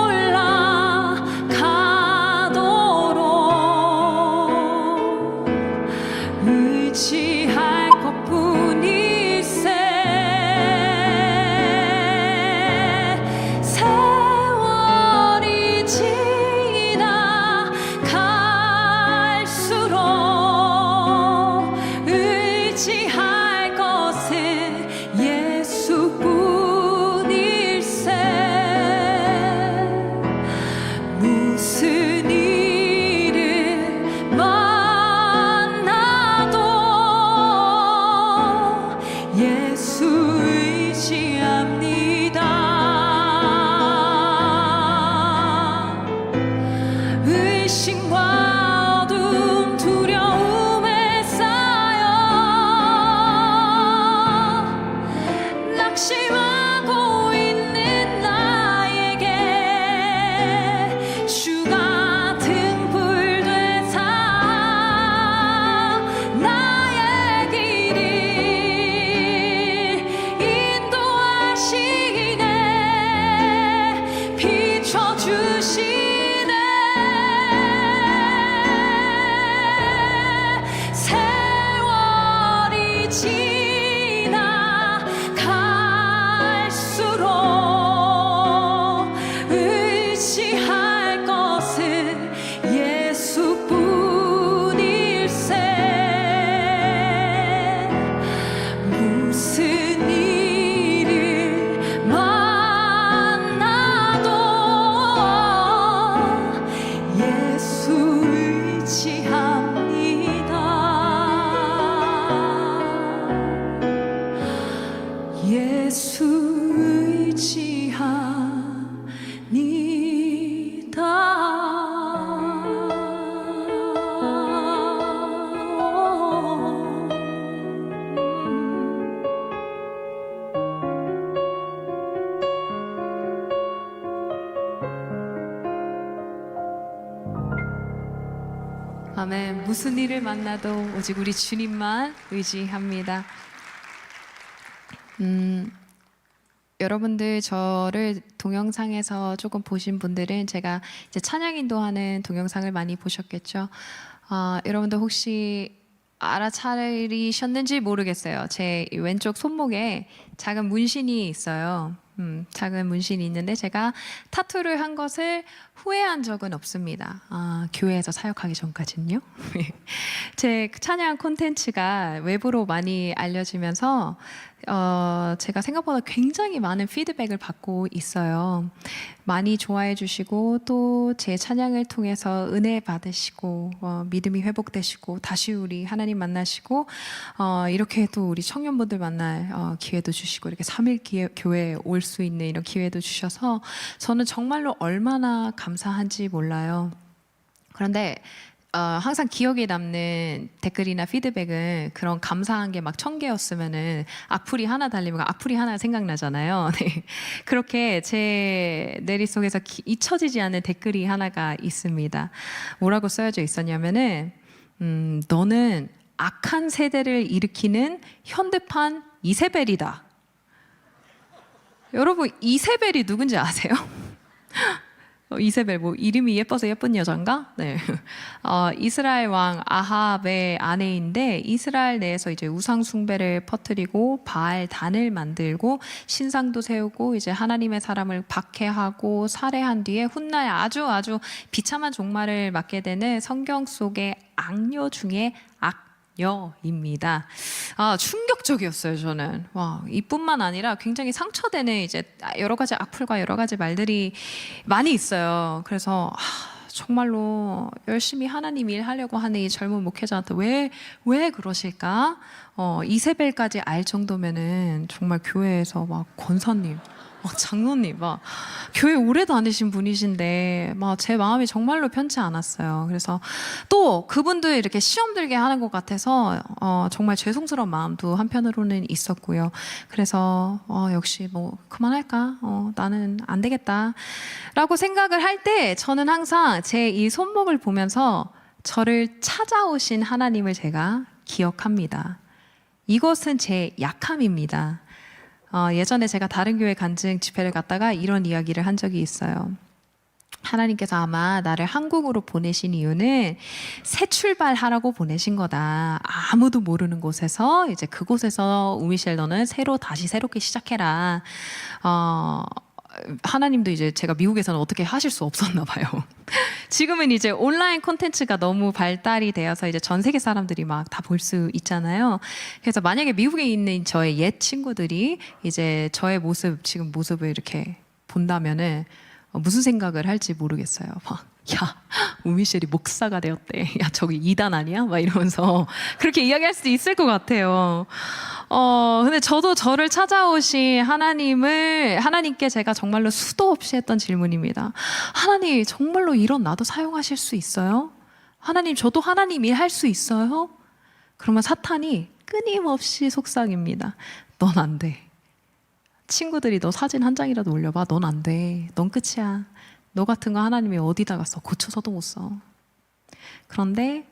올라가도록 의지할 것뿐일세. 세월이 지나 갈수록 의지할 것은 예수뿐일세. 비춰주시네. 세월이 지나갈수록 의지할 것은 예수뿐일세. 무슨 일을 만나도 예수 의지합니다. 예수 아멘. 무슨 일을 만나도 오직 우리 주님만 의지합니다. 여러분들 저를 동영상에서 조금 보신 분들은 제가 이제 찬양 인도하는 동영상을 많이 보셨겠죠. 여러분들 혹시 알아차리셨는지 모르겠어요. 제 왼쪽 손목에 작은 문신이 있어요. 작은 문신이 있는데 제가 타투를 한 것을 후회한 적은 없습니다. 교회에서 사역하기 전까지는요. 제 찬양 콘텐츠가 외부로 많이 알려지면서 제가 생각보다 굉장히 많은 피드백을 받고 있어요. 많이 좋아해 주시고 또 제 찬양을 통해서 은혜 받으시고 믿음이 회복되시고 다시 우리 하나님 만나시고 이렇게 또 우리 청년분들 만날 기회도 주시고 이렇게 3일 교회에 올 수 있는 이런 기회도 주셔서 저는 정말로 얼마나 감사한지 몰라요. 그런데 항상 기억에 남는 댓글이나 피드백은 그런 감사한 게 막 1000개였으면은 악플이 하나 달리면 악플이 하나 생각나잖아요. 네. 그렇게 제 내릿속에서 잊혀지지 않는 댓글이 하나가 있습니다. 뭐라고 써져 있었냐면은 너는 악한 세대를 일으키는 현대판 이세벨이다. 여러분 이세벨이 누군지 아세요? 이세벨 뭐 이름이 예뻐서 예쁜 여잔가? 네. 이스라엘 왕 아합의 아내인데 이스라엘 내에서 이제 우상 숭배를 퍼뜨리고 바알 단을 만들고 신상도 세우고 이제 하나님의 사람을 박해하고 살해한 뒤에 훗날 아주 비참한 종말을 맞게 되는 성경 속의 악녀 중에 악녀입니다. 충격적이었어요, 저는. 와, 이뿐만 아니라 굉장히 상처되는 이제 여러 가지 악플과 여러 가지 말들이 많이 있어요. 그래서 정말로 열심히 하나님 일하려고 하는 이 젊은 목회자한테 왜 그러실까? 이세벨까지 알 정도면은 정말 교회에서 막 권사님, 장로님, 막 교회 오래 다니신 분이신데 막 제 마음이 정말로 편치 않았어요. 그래서 또 그분도 이렇게 시험 들게 하는 것 같아서 정말 죄송스러운 마음도 한편으로는 있었고요. 그래서 역시 뭐 그만할까? 나는 안 되겠다라고 생각을 할 때 저는 항상 제 이 손목을 보면서 저를 찾아오신 하나님을 제가 기억합니다. 이것은 제 약함입니다. 예전에 제가 다른 교회 간증 집회를 갔다가 이런 이야기를 한 적이 있어요. 하나님께서 아마 나를 한국으로 보내신 이유는 새 출발하라고 보내신 거다. 아무도 모르는 곳에서 이제 그곳에서 우미셸 너는 다시 새롭게 시작해라. 하나님도 이제 제가 미국에서는 어떻게 하실 수 없었나 봐요. 지금은 이제 온라인 콘텐츠가 너무 발달이 되어서 이제 전 세계 사람들이 막 다 볼 수 있잖아요. 그래서 만약에 미국에 있는 저의 옛 친구들이 이제 저의 지금 모습을 이렇게 본다면은 무슨 생각을 할지 모르겠어요. 막, 야, 우미셸이 목사가 되었대. 야, 저기 이단 아니야? 막 이러면서 그렇게 이야기할 수도 있을 것 같아요. 근데 저도 저를 찾아오신 하나님께 제가 정말로 수도 없이 했던 질문입니다. 하나님, 정말로 이런 나도 사용하실 수 있어요? 하나님, 저도 하나님 일 할 수 있어요? 그러면 사탄이 끊임없이 속삭입니다. 넌 안 돼. 친구들이 너 사진 한 장이라도 올려봐. 넌 안 돼. 넌 끝이야. 너 같은 거 하나님이 어디다가 써? 고쳐서도 못 써. 그런데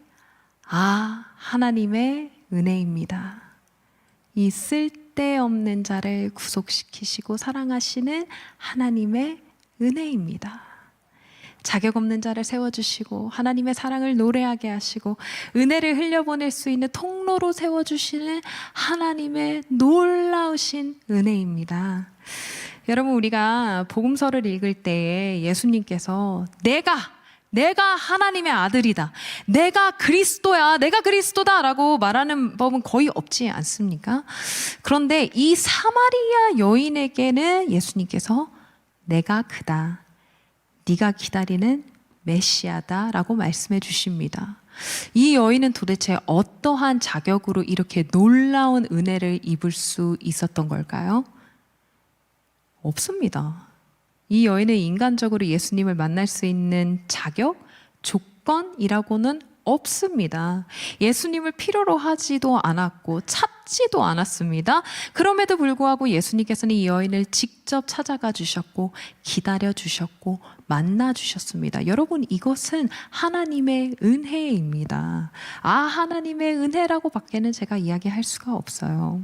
하나님의 은혜입니다. 이 쓸데없는 자를 구속시키시고 사랑하시는 하나님의 은혜입니다. 자격 없는 자를 세워주시고 하나님의 사랑을 노래하게 하시고 은혜를 흘려보낼 수 있는 통로로 세워주시는 하나님의 놀라우신 은혜입니다. 여러분, 우리가 복음서를 읽을 때에 예수님께서 내가 하나님의 아들이다, 내가 그리스도야, 내가 그리스도다 라고 말하는 법은 거의 없지 않습니까? 그런데 이 사마리아 여인에게는 예수님께서 내가 그다, 네가 기다리는 메시아다 라고 말씀해 주십니다. 이 여인은 도대체 어떠한 자격으로 이렇게 놀라운 은혜를 입을 수 있었던 걸까요? 없습니다. 이 여인은 인간적으로 예수님을 만날 수 있는 자격, 조건이라고는 없습니다. 예수님을 필요로 하지도 않았고 찾지도 않았습니다. 그럼에도 불구하고 예수님께서는 이 여인을 직접 찾아가 주셨고 기다려 주셨고 만나 주셨습니다. 여러분, 이것은 하나님의 은혜입니다. 하나님의 은혜라고 밖에는 제가 이야기할 수가 없어요.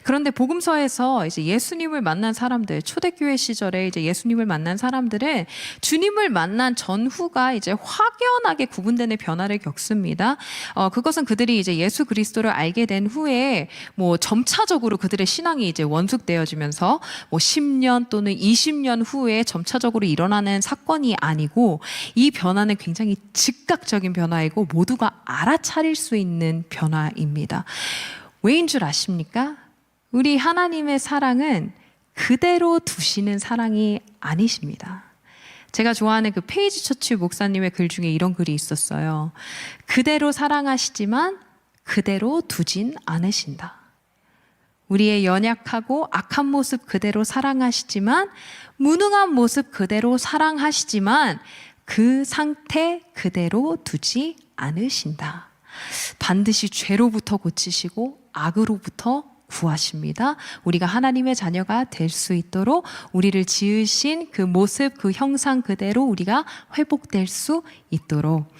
그런데 복음서에서 이제 예수님을 만난 사람들, 초대교회 시절에 이제 예수님을 만난 사람들은 주님을 만난 전후가 이제 확연하게 구분되는 변화를 겪습니다. 그것은 그들이 이제 예수 그리스도를 알게 된 후에 뭐 점차적으로 그들의 신앙이 이제 원숙되어지면서 뭐 10년 또는 20년 후에 점차적으로 일어나는 사건이 아니고, 이 변화는 굉장히 즉각적인 변화이고 모두가 알아차릴 수 있는 변화입니다. 왜인 줄 아십니까? 우리 하나님의 사랑은 그대로 두시는 사랑이 아니십니다. 제가 좋아하는 그 페이지 처치 목사님의 글 중에 이런 글이 있었어요. 그대로 사랑하시지만 그대로 두진 않으신다. 우리의 연약하고 악한 모습 그대로 사랑하시지만, 무능한 모습 그대로 사랑하시지만 그 상태 그대로 두지 않으신다. 반드시 죄로부터 고치시고 악으로부터 구하십니다. 우리가 하나님의 자녀가 될 수 있도록 우리를 지으신 그 모습, 그 형상 그대로 우리가 회복될 수 있도록.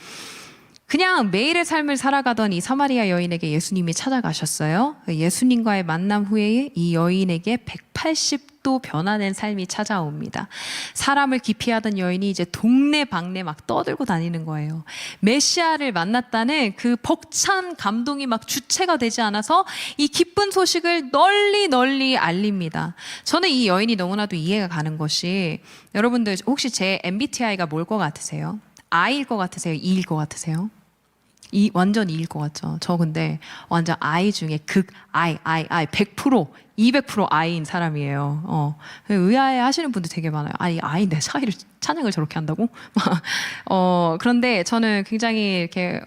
그냥 매일의 삶을 살아가던 이 사마리아 여인에게 예수님이 찾아가셨어요. 예수님과의 만남 후에 이 여인에게 180도 변화된 삶이 찾아옵니다. 사람을 기피하던 여인이 이제 동네방네 막 떠들고 다니는 거예요. 메시아를 만났다는 그 벅찬 감동이 막 주체가 되지 않아서 이 기쁜 소식을 널리 알립니다. 저는 이 여인이 너무나도 이해가 가는 것이, 여러분들 혹시 제 MBTI가 뭘 것 같으세요? I일 것 같으세요? E일 것 같으세요? 완전 E일 것 같죠. 저 근데 완전 I 중에 극 I 100% 200% I인 사람이에요. 의아해 하시는 분들 되게 많아요. I 내 사이를 찬양을 저렇게 한다고? 그런데 저는 굉장히 이렇게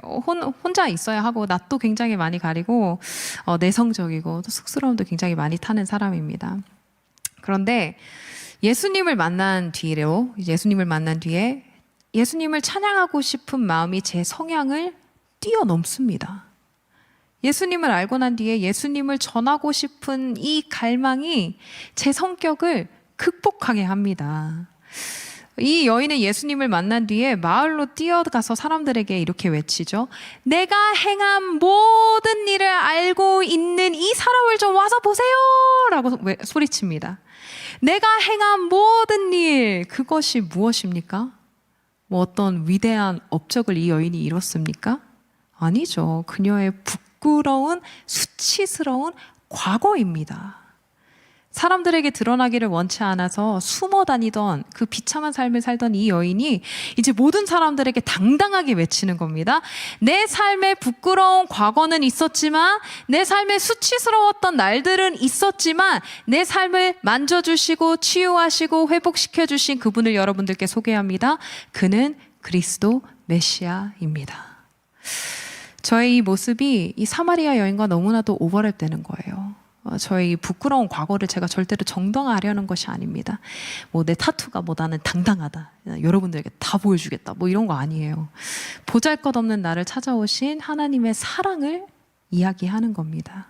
혼자 있어야 하고 낯도 굉장히 많이 가리고 내성적이고 또 쑥스러움도 굉장히 많이 타는 사람입니다. 그런데 예수님을 만난 뒤에 예수님을 찬양하고 싶은 마음이 제 성향을 뛰어넘습니다. 예수님을 알고 난 뒤에 예수님을 전하고 싶은 이 갈망이 제 성격을 극복하게 합니다. 이 여인은 예수님을 만난 뒤에 마을로 뛰어가서 사람들에게 이렇게 외치죠. 내가 행한 모든 일을 알고 있는 이 사람을 좀 와서 보세요! 라고 소리칩니다. 내가 행한 모든 일, 그것이 무엇입니까? 뭐 어떤 위대한 업적을 이 여인이 이뤘습니까? 아니죠. 그녀의 부끄러운 수치스러운 과거입니다. 사람들에게 드러나기를 원치 않아서 숨어 다니던 그 비참한 삶을 살던 이 여인이 이제 모든 사람들에게 당당하게 외치는 겁니다. 내 삶에 부끄러운 과거는 있었지만, 내 삶에 수치스러웠던 날들은 있었지만, 내 삶을 만져주시고 치유하시고 회복시켜주신 그분을 여러분들께 소개합니다. 그는 그리스도 메시아입니다. 저의 이 모습이 이 사마리아 여인과 너무나도 오버랩되는 거예요. 저의 부끄러운 과거를 제가 절대로 정당화하려는 것이 아닙니다. 뭐 내 타투가 뭐 나는 당당하다, 여러분들에게 다 보여주겠다, 뭐 이런 거 아니에요. 보잘것없는 나를 찾아오신 하나님의 사랑을 이야기하는 겁니다.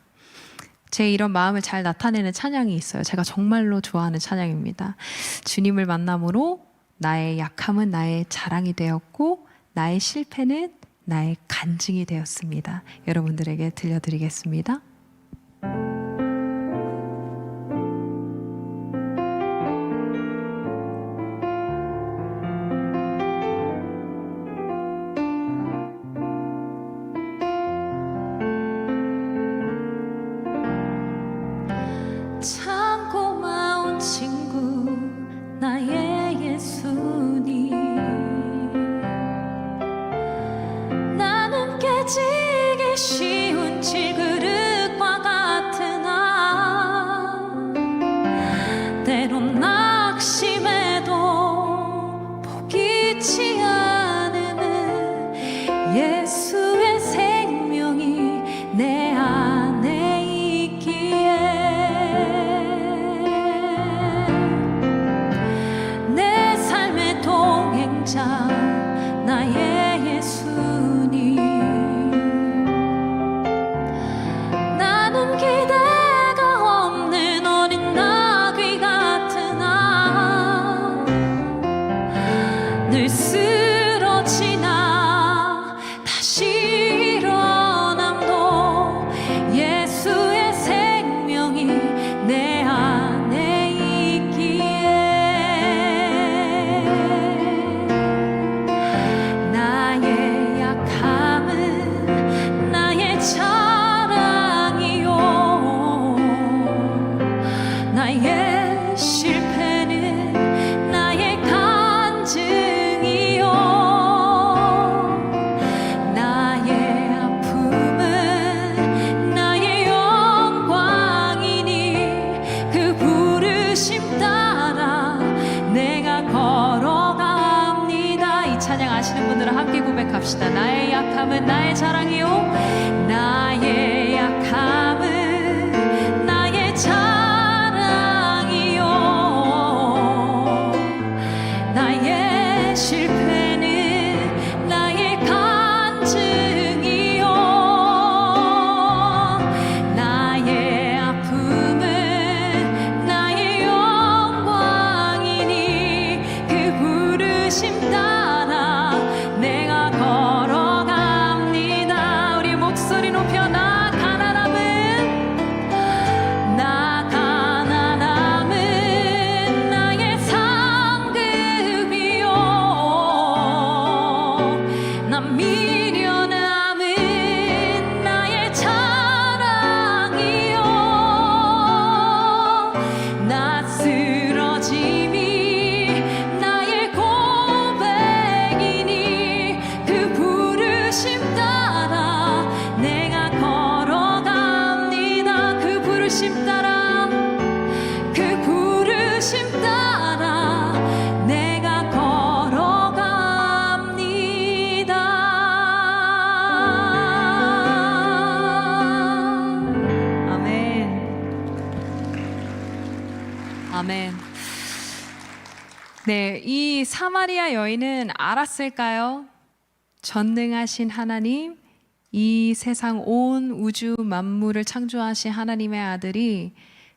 제 이런 마음을 잘 나타내는 찬양이 있어요. 제가 정말로 좋아하는 찬양입니다. 주님을 만남으로 나의 약함은 나의 자랑이 되었고 나의 실패는 나의 간증이 되었습니다. 여러분들에게 들려드리겠습니다. 예수님 나는 깨지기 쉬운 질그릇과 같은 때론 낙심해도 포기치 않음은 예수의 생명이 내 안에 있기에 내 삶의 동행자 나의 예수님 나는 기대가 없는 어린 나귀 같은 늘 쓰러지나 다시 일어남도 예수의 생명이 내 안에 있기에 나의 약함은 나의 자랑이요 나의 실패는 나의 간증이요 나의 아픔은 나의 영광이니 그 부르심 따라 내가 걸어갑니다. 이 찬양 아시는 분들은 함께 고백합시다. 나의 약함은 나의 자랑이요 나의 약함은 나의 자랑이요 나의 실패는 나의 간증이요 나의 아픔은 나의 영광이니 그 부르심 따라 내가 걸어갑니다. 우리 목소리 높여 나 가난함은 나의 상급이요 나 미련함은 나의 자랑이요 나 쓰러짐이 나의 고백이니 그 부르심 따라 내가 걸어갑니다. 그 부르심 따라 그 부르심 따라 내가 걸어갑니다. 아멘. 아멘. 네, 이 사마리아 여인은 알았을까요? 전능하신 하나님, 이 세상 온 우주 만물을 창조하신 하나님의 아들이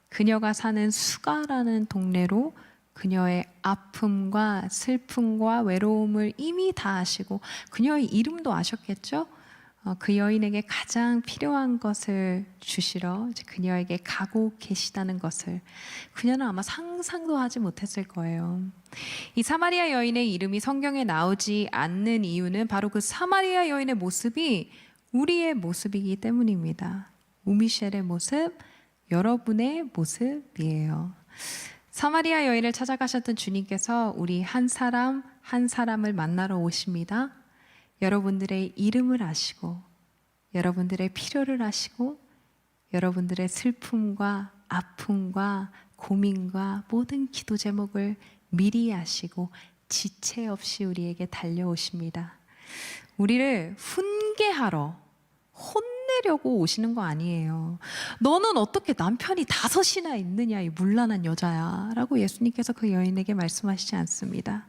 그녀가 사는 수가라는 동네로 그녀의 아픔과 슬픔과 외로움을 이미 다 아시고 그녀의 이름도 아셨겠죠? 그 여인에게 가장 필요한 것을 주시러 이제 그녀에게 가고 계시다는 것을 그녀는 아마 상상도 하지 못했을 거예요. 이 사마리아 여인의 이름이 성경에 나오지 않는 이유는 바로 그 사마리아 여인의 모습이 우리의 모습이기 때문입니다. 우미셸의 모습, 여러분의 모습이에요. 사마리아 여인을 찾아가셨던 주님께서 우리 한 사람 한 사람을 만나러 오십니다. 여러분들의 이름을 아시고 여러분들의 필요를 아시고 여러분들의 슬픔과 아픔과 고민과 모든 기도 제목을 미리 아시고 지체 없이 우리에게 달려오십니다. 우리를 훈계하러 혼내려고 오시는 거 아니에요. 너는 어떻게 남편이 5이나 있느냐 이 문란한 여자야 라고 예수님께서 그 여인에게 말씀하시지 않습니다.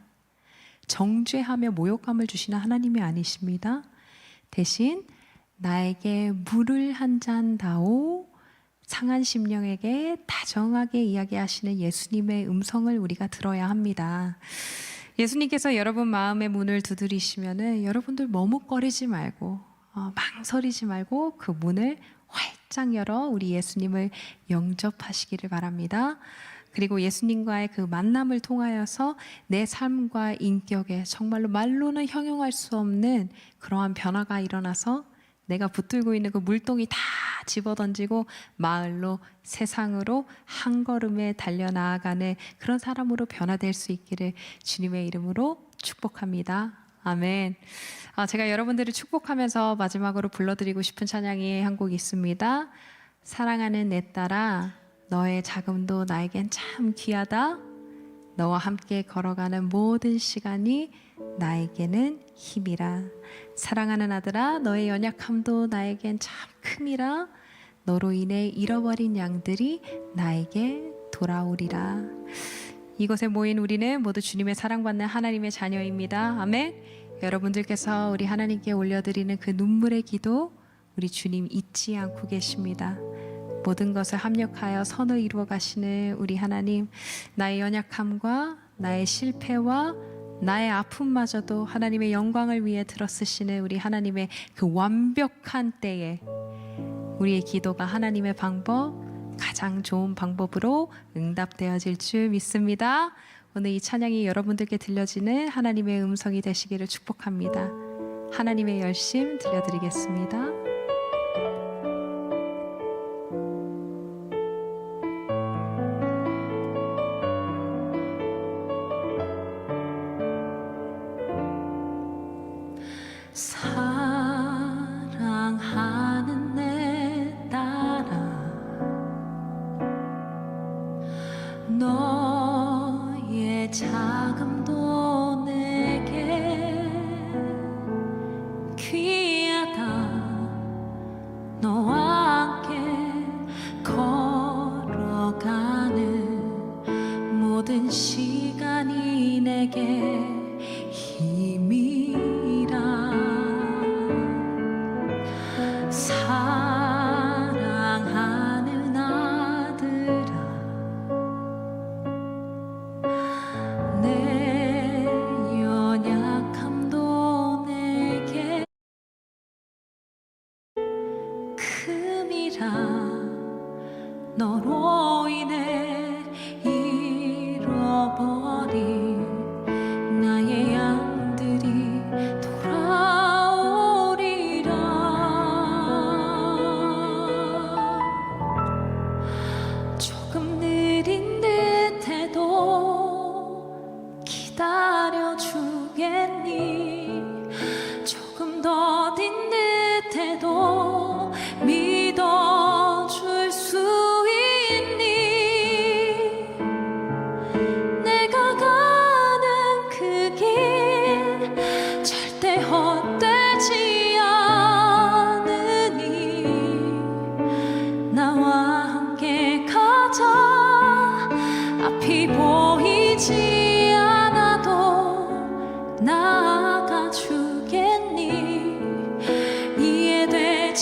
정죄하며 모욕감을 주시는 하나님이 아니십니다. 대신 나에게 물을 한 잔 다오 상한 심령에게 다정하게 이야기하시는 예수님의 음성을 우리가 들어야 합니다. 예수님께서 여러분 마음의 문을 두드리시면은 여러분들 머뭇거리지 말고 망설이지 말고 그 문을 활짝 열어 우리 예수님을 영접하시기를 바랍니다. 그리고 예수님과의 그 만남을 통하여서 내 삶과 인격에 정말로 말로는 형용할 수 없는 그러한 변화가 일어나서 내가 붙들고 있는 그 물동이 다 집어던지고 마을로, 세상으로 한 걸음에 달려나아가는 그런 사람으로 변화될 수 있기를 주님의 이름으로 축복합니다. 아멘. 제가 여러분들을 축복하면서 마지막으로 불러드리고 싶은 찬양이 한 곡 있습니다. 사랑하는 내 딸아, 너의 자금도 나에겐 참 귀하다. 너와 함께 걸어가는 모든 시간이 나에게는 힘이라. 사랑하는 아들아, 너의 연약함도 나에겐 참 큼이라. 너로 인해 잃어버린 양들이 나에게 돌아오리라. 이곳에 모인 우리는 모두 주님의 사랑받는 하나님의 자녀입니다. 아멘. 여러분들께서 우리 하나님께 올려드리는 그 눈물의 기도, 우리 주님 잊지 않고 계십니다. 모든 것을 합력하여 선을 이루어 가시는 우리 하나님, 나의 연약함과 나의 실패와 나의 아픔마저도 하나님의 영광을 위해 들어쓰시는 우리 하나님의 그 완벽한 때에 우리의 기도가 하나님의 방법, 가장 좋은 방법으로 응답되어질 줄 믿습니다. 오늘 이 찬양이 여러분들께 들려지는 하나님의 음성이 되시기를 축복합니다. 하나님의 열심 들려드리겠습니다. 사랑하는 내 딸아, 너의 자금도 내게 귀하다. 너와 함께 걸어가는 모든 시간이 내게 힘이라. 사랑하는 아들아, 내 연약함도 내게 큼이라. 너로 인해 잃어버린 나의 양들이 돌아오리라. 조금 느린 듯해도 기다려주겠니? 조금 더딘 듯해도 믿어줄 수 있니? 내가 가는 그 길 절대 헛되지 않으니 나와 함께 가자. 앞이 보이지 않아도 나아가 주겠니? 이해되지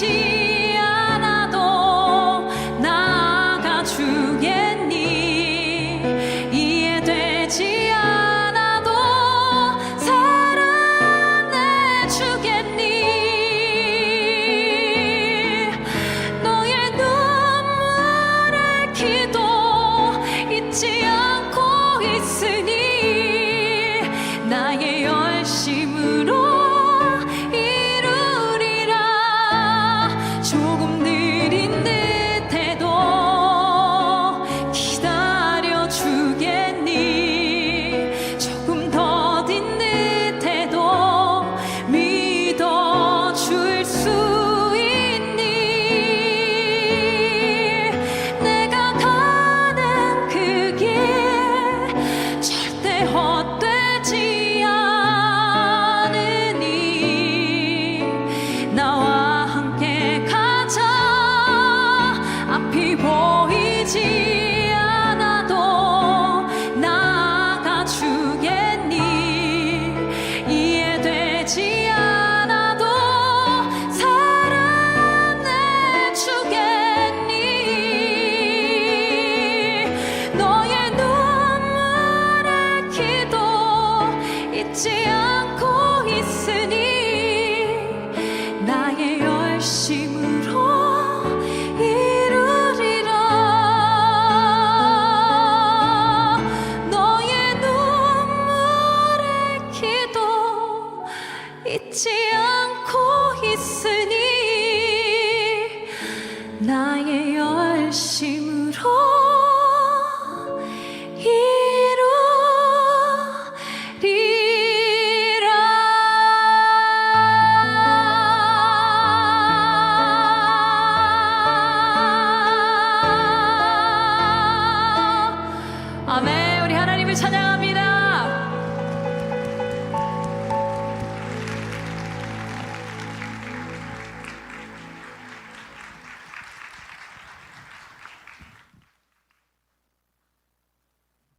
보이지 않아도 나아가 주겠니? 이해되지 않아도 사랑해 주겠니? 너의 눈물의 기도 잊지 않고 있으니 나의 열심으로 이루리라. 조금 느린 듯해도 기다려 주겠니? 조금 더딘 듯해도 믿어 줄 수 있니? 내가 가는 그 길 절대 헛되지 않으니 나와 함께 가자. 앞이 보이지 않아도 나아가 주겠니? 이해되지 않아도 사랑해 주겠니? 너의 눈물의 기도 잊지 않고 있으니 나의 열심으로 이루리라. 너의 눈물의 기도 잊지 않고 있으니 나의 열심으로 이루리라. 아멘. 우리 하나님을 찬양합니다.